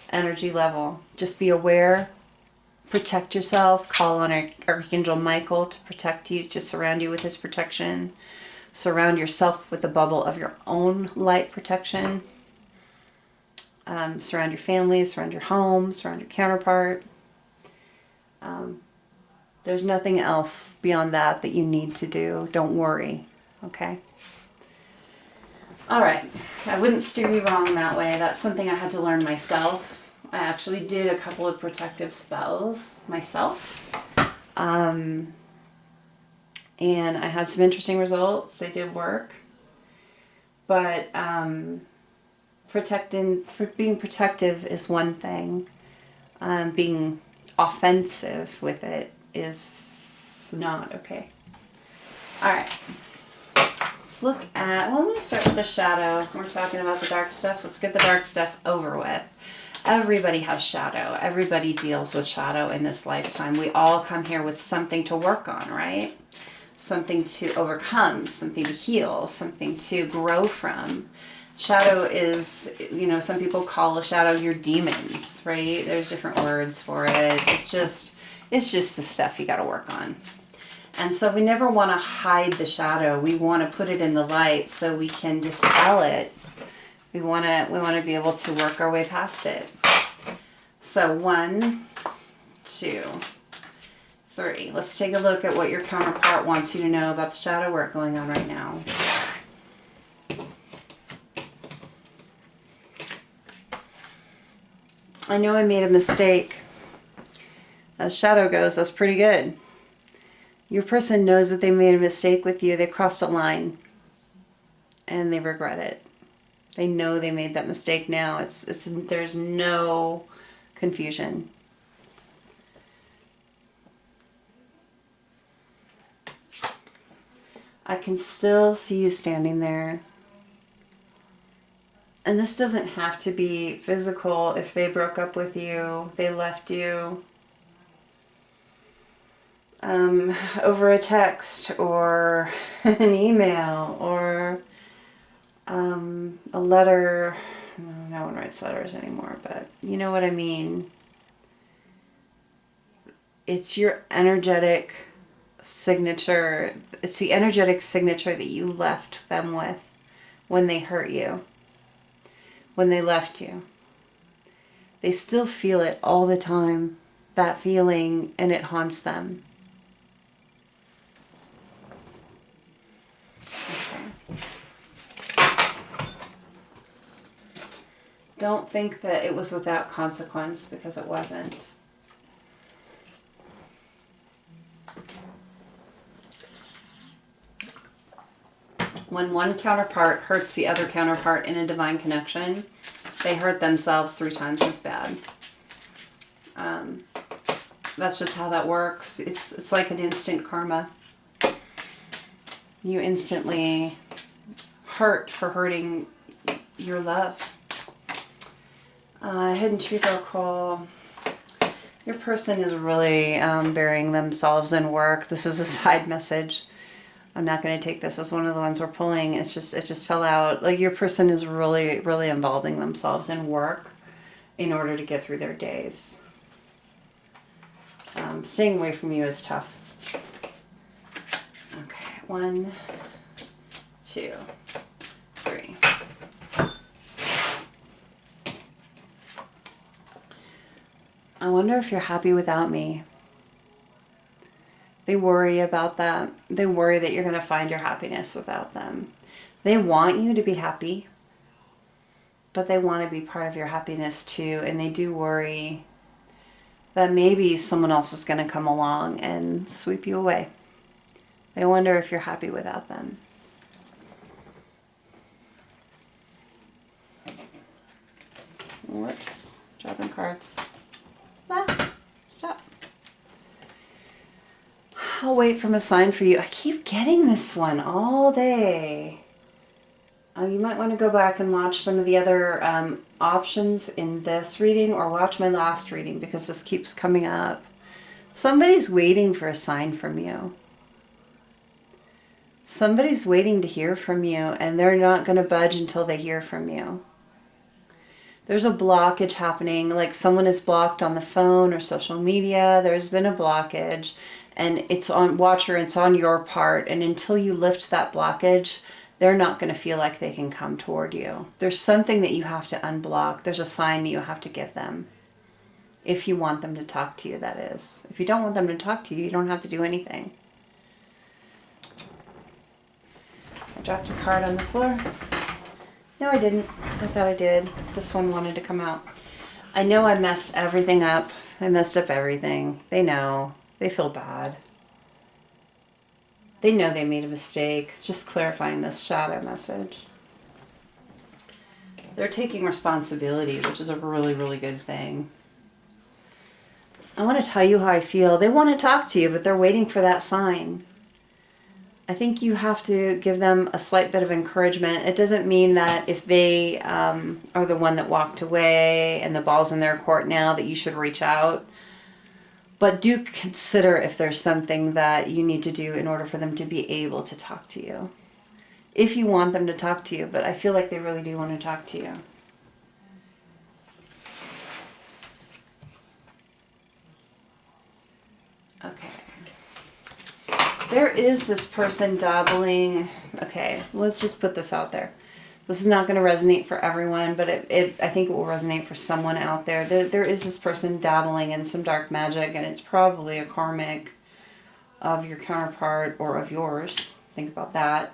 energy level. Just be aware. Protect yourself. Call on Archangel Michael to protect you, to surround you with his protection. Surround yourself with a bubble of your own light protection. Surround your family, surround your home, surround your counterpart. There's nothing else beyond that you need to do. Don't worry, okay? All right, I wouldn't steer you wrong that way. That's something I had to learn myself. I actually did a couple of protective spells myself. And I had some interesting results. They did work. But being protective is one thing. Being offensive with it is not okay. All right. Let's look at, well, I'm going to start with the shadow. We're talking about the dark stuff. Let's get the dark stuff over with. Everybody has shadow. Everybody deals with shadow in this lifetime. We all come here with something to work on, right? Something to overcome, something to heal, something to grow from. Shadow is, you know, some people call a shadow your demons, right? There's different words for it. It's just the stuff you got to work on. And so we never want to hide the shadow. We want to put it in the light so we can dispel it. We want to be able to work our way past it. So 1, 2, 3. Let's take a look at what your counterpart wants you to know about the shadow work going on right now. I know I made a mistake as shadow goes, that's pretty good. Your person knows that they made a mistake with you. They crossed a line and they regret it. They know they made that mistake now. There's no confusion. I can still see you standing there. And this doesn't have to be physical. If they broke up with you, they left you over a text or an email or a letter. No one writes letters anymore, but you know what I mean. It's your energetic signature. It's the energetic signature that you left them with when they hurt you, when they left you. They still feel it all the time, that feeling, and it haunts them. Don't think that it was without consequence, because it wasn't. When one counterpart hurts the other counterpart in a divine connection, they hurt themselves 3 times as bad. That's just how that works. It's like an instant karma. You instantly hurt for hurting your love. Hidden Truth Oracle. Your person is really burying themselves in work. This is a side message. I'm not going to take this as one of the ones we're pulling. It just fell out. Like, your person is really, really involving themselves in work in order to get through their days. Staying away from you is tough. Okay, 1, 2, 3. I wonder if you're happy without me. They worry about that. They worry that you're going to find your happiness without them. They want you to be happy, but they want to be part of your happiness too. And they do worry that maybe someone else is going to come along and sweep you away. They wonder if you're happy without them. Whoops, dropping cards. Stop. I'll wait for a sign for you. I keep getting this one all day. You might want to go back and watch some of the other options in this reading, or watch my last reading, because this keeps coming up. Somebody's waiting for a sign from you. Somebody's waiting to hear from you, and they're not going to budge until they hear from you. There's a blockage happening, like someone is blocked on the phone or social media. There's been a blockage, and it's on Watcher, it's on your part. And until you lift that blockage, they're not going to feel like they can come toward you. There's something that you have to unblock. There's a sign that you have to give them. If you want them to talk to you, that is. If you don't want them to talk to you, you don't have to do anything. I dropped a card on the floor. No, I didn't. I thought I did. This one wanted to come out. I know I messed everything up. I messed up everything. They know. They feel bad. They know they made a mistake. Just clarifying this shadow message. They're taking responsibility, which is a really, really good thing. I want to tell you how I feel. They want to talk to you, but they're waiting for that sign. I think you have to give them a slight bit of encouragement. It doesn't mean that if they are the one that walked away and the ball's in their court now that you should reach out. But do consider if there's something that you need to do in order for them to be able to talk to you. If you want them to talk to you, but I feel like they really do want to talk to you. Okay. There is this person dabbling. Okay, let's just put this out there. This is not going to resonate for everyone, but I think it will resonate for someone out there. There is this person dabbling in some dark magic, and it's probably a karmic of your counterpart or of yours. Think about that.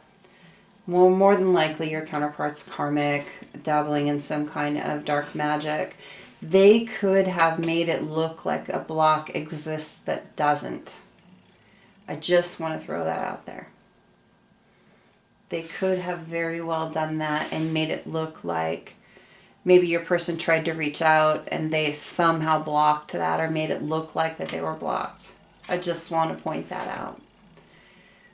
More than likely your counterpart's karmic, dabbling in some kind of dark magic. They could have made it look like a block exists that doesn't. I just want to throw that out there. They could have very well done that and made it look like maybe your person tried to reach out and they somehow blocked that or made it look like that they were blocked. I just want to point that out.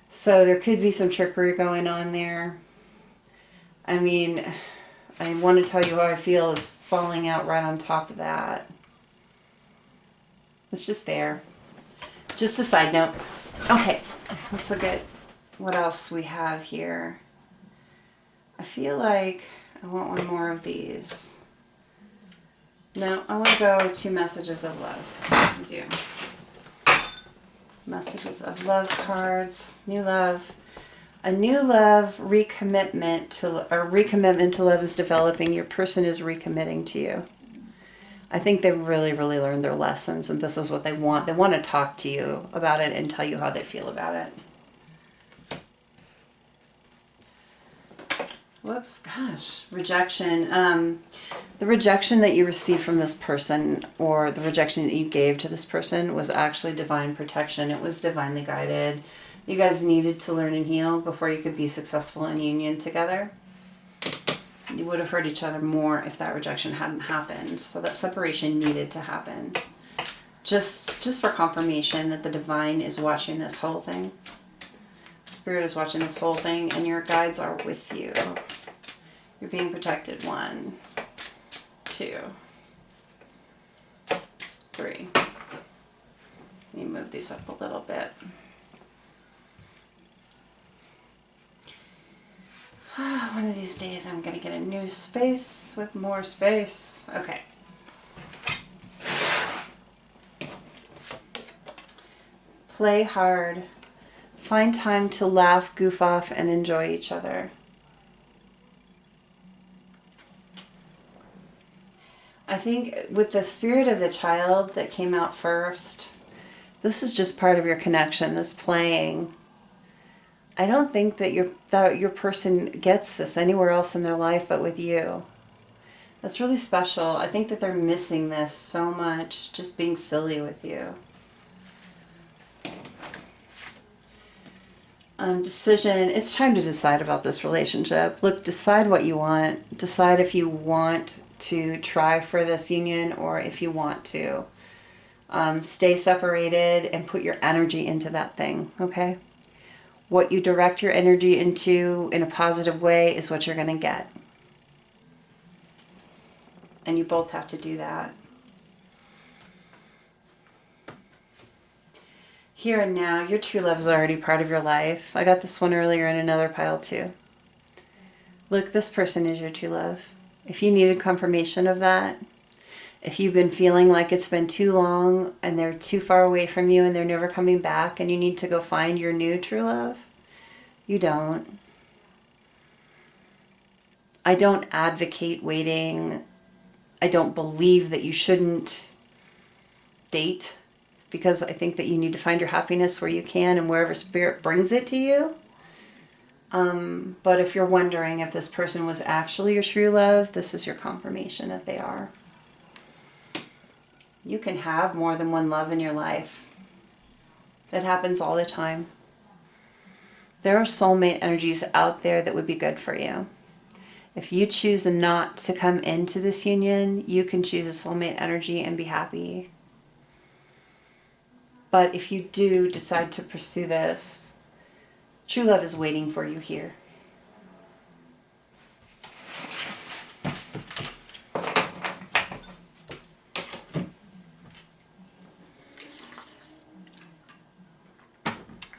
So there could be some trickery going on there. I mean, I want to tell you how I feel is falling out right on top of that. It's just there. Just a side note. Okay, let's look at what else we have here. I feel like I want one more of these. No, I want to go to messages of love. I do. Messages of love cards. New love. A new love, recommitment to love is developing. Your person is recommitting to you. I think they've really, really learned their lessons, and this is what they want. They want to talk to you about it and tell you how they feel about it. Whoops, gosh, rejection. The rejection that you received from this person, or the rejection that you gave to this person, was actually divine protection. It was divinely guided. You guys needed to learn and heal before you could be successful in union together. You would have hurt each other more if that rejection hadn't happened. So that separation needed to happen. Just for confirmation that the divine is watching this whole thing. Spirit is watching this whole thing, and your guides are with you. You're being protected. 1, 2, 3. Let me move these up a little bit. One of these days I'm going to get a new space with more space. Okay. Play hard. Find time to laugh, goof off, and enjoy each other. I think with the spirit of the child that came out first, this is just part of your connection, this playing. I don't think that your person gets this anywhere else in their life but with you. That's really special. I think that they're missing this so much, just being silly with you. Decision. It's time to decide about this relationship. Look, decide what you want. Decide if you want to try for this union or if you want to. Stay separated and put your energy into that thing, okay? What you direct your energy into in a positive way is what you're going to get. And you both have to do that. Here and now, your true love is already part of your life. I got this one earlier in another pile too. Look, this person is your true love. If you needed confirmation of that, if you've been feeling like it's been too long and they're too far away from you and they're never coming back and you need to go find your new true love, you don't. I don't advocate waiting. I don't believe that you shouldn't date, because I think that you need to find your happiness where you can and wherever spirit brings it to you. But if you're wondering if this person was actually your true love, this is your confirmation that they are. You can have more than one love in your life. It happens all the time. There are soulmate energies out there that would be good for you. If you choose not to come into this union, you can choose a soulmate energy and be happy. But if you do decide to pursue this, true love is waiting for you here.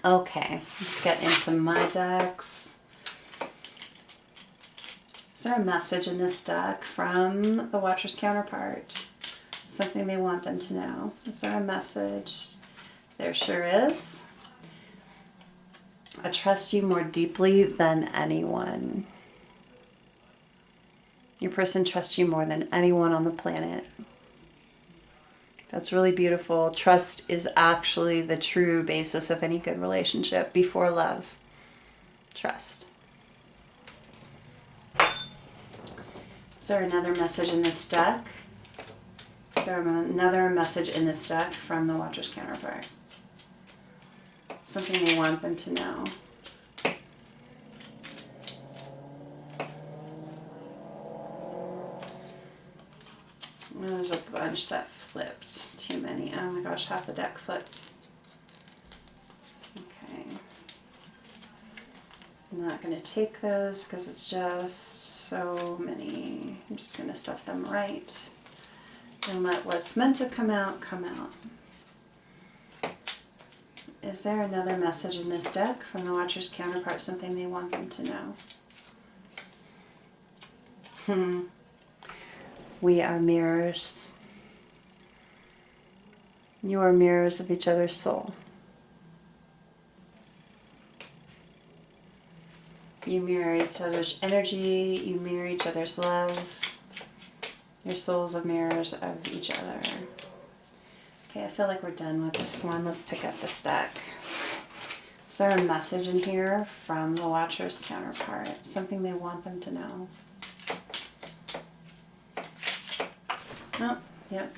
Okay, let's get into my decks. Is there a message in this deck from the Watcher's counterpart? Something they want them to know. Is there a message? There sure is. I trust you more deeply than anyone. Your person trusts you more than anyone on the planet. That's really beautiful. Trust is actually the true basis of any good relationship before love. Trust. Is there another message in this deck? there another message in this deck from the Watcher's counterpart? Something they want them to know. Well, there's a bunch that flipped. Too many. Oh my gosh, half the deck flipped. Okay. I'm not going to take those because it's just so many. I'm just going to set them right and let what's meant to come out, come out. Is there another message in this deck from the Watcher's counterpart, something they want them to know? We are mirrors. You are mirrors of each other's soul. You mirror each other's energy. You mirror each other's love. Your souls are mirrors of each other. Okay, I feel like we're done with this one. Let's pick up this deck. Is there a message in here from the Watcher's counterpart? Something they want them to know? Oh, yep.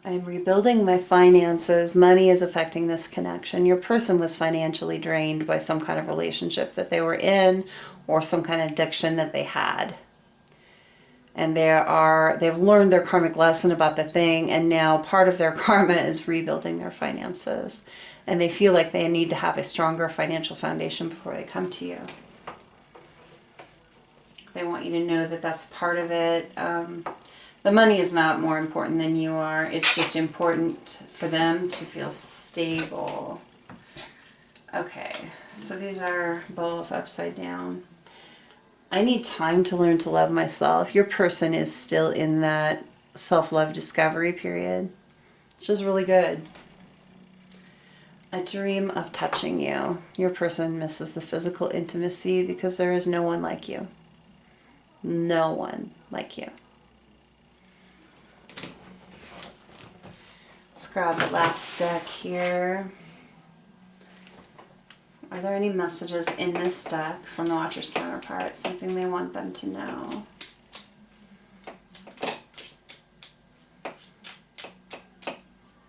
I'm rebuilding my finances. Money is affecting this connection. Your person was financially drained by some kind of relationship that they were in or some kind of addiction that they had. And they've learned their karmic lesson about the thing, and now part of their karma is rebuilding their finances. And they feel like they need to have a stronger financial foundation before they come to you. They want you to know that that's part of it. The money is not more important than you are. It's just important for them to feel stable. Okay, so these are both upside down. I need time to learn to love myself. Your person is still in that self-love discovery period, which is really good. I dream of touching you. Your person misses the physical intimacy because there is no one like you. No one like you. Let's grab the last deck here. Are there any messages in this deck from the Watcher's counterpart? Something they want them to know?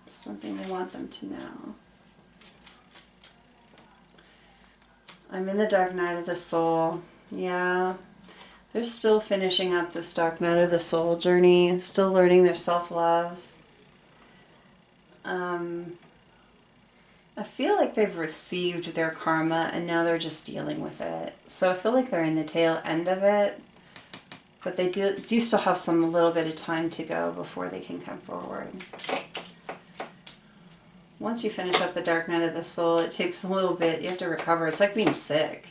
Something they want them to know. I'm in the dark night of the soul. Yeah. They're still finishing up this dark night of the soul journey. Still learning their self-love. I feel like they've received their karma and now they're just dealing with it. So I feel like they're in the tail end of it, but they do still have a little bit of time to go before they can come forward. Once you finish up the dark night of the soul, it takes a little bit. You have to recover. It's like being sick.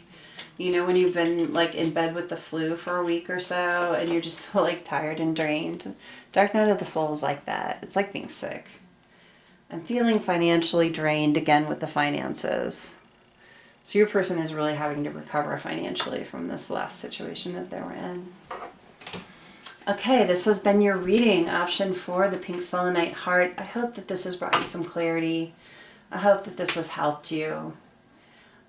You know, when you've been like in bed with the flu for a week or so and you just feel like tired and drained. Dark night of the soul is like that. It's like being sick. I'm feeling financially drained again with the finances. So your person is really having to recover financially from this last situation that they were in. Okay, this has been your reading, option 4, the pink selenite heart. I hope that this has brought you some clarity. I hope that this has helped you.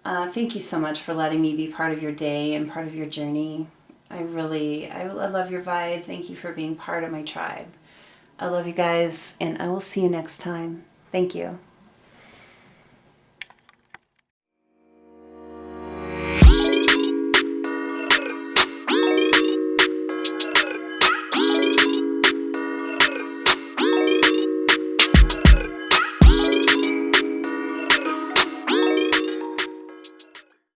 Thank you so much for letting me be part of your day and part of your journey. I love your vibe. Thank you for being part of my tribe. I love you guys, and I will see you next time. Thank you.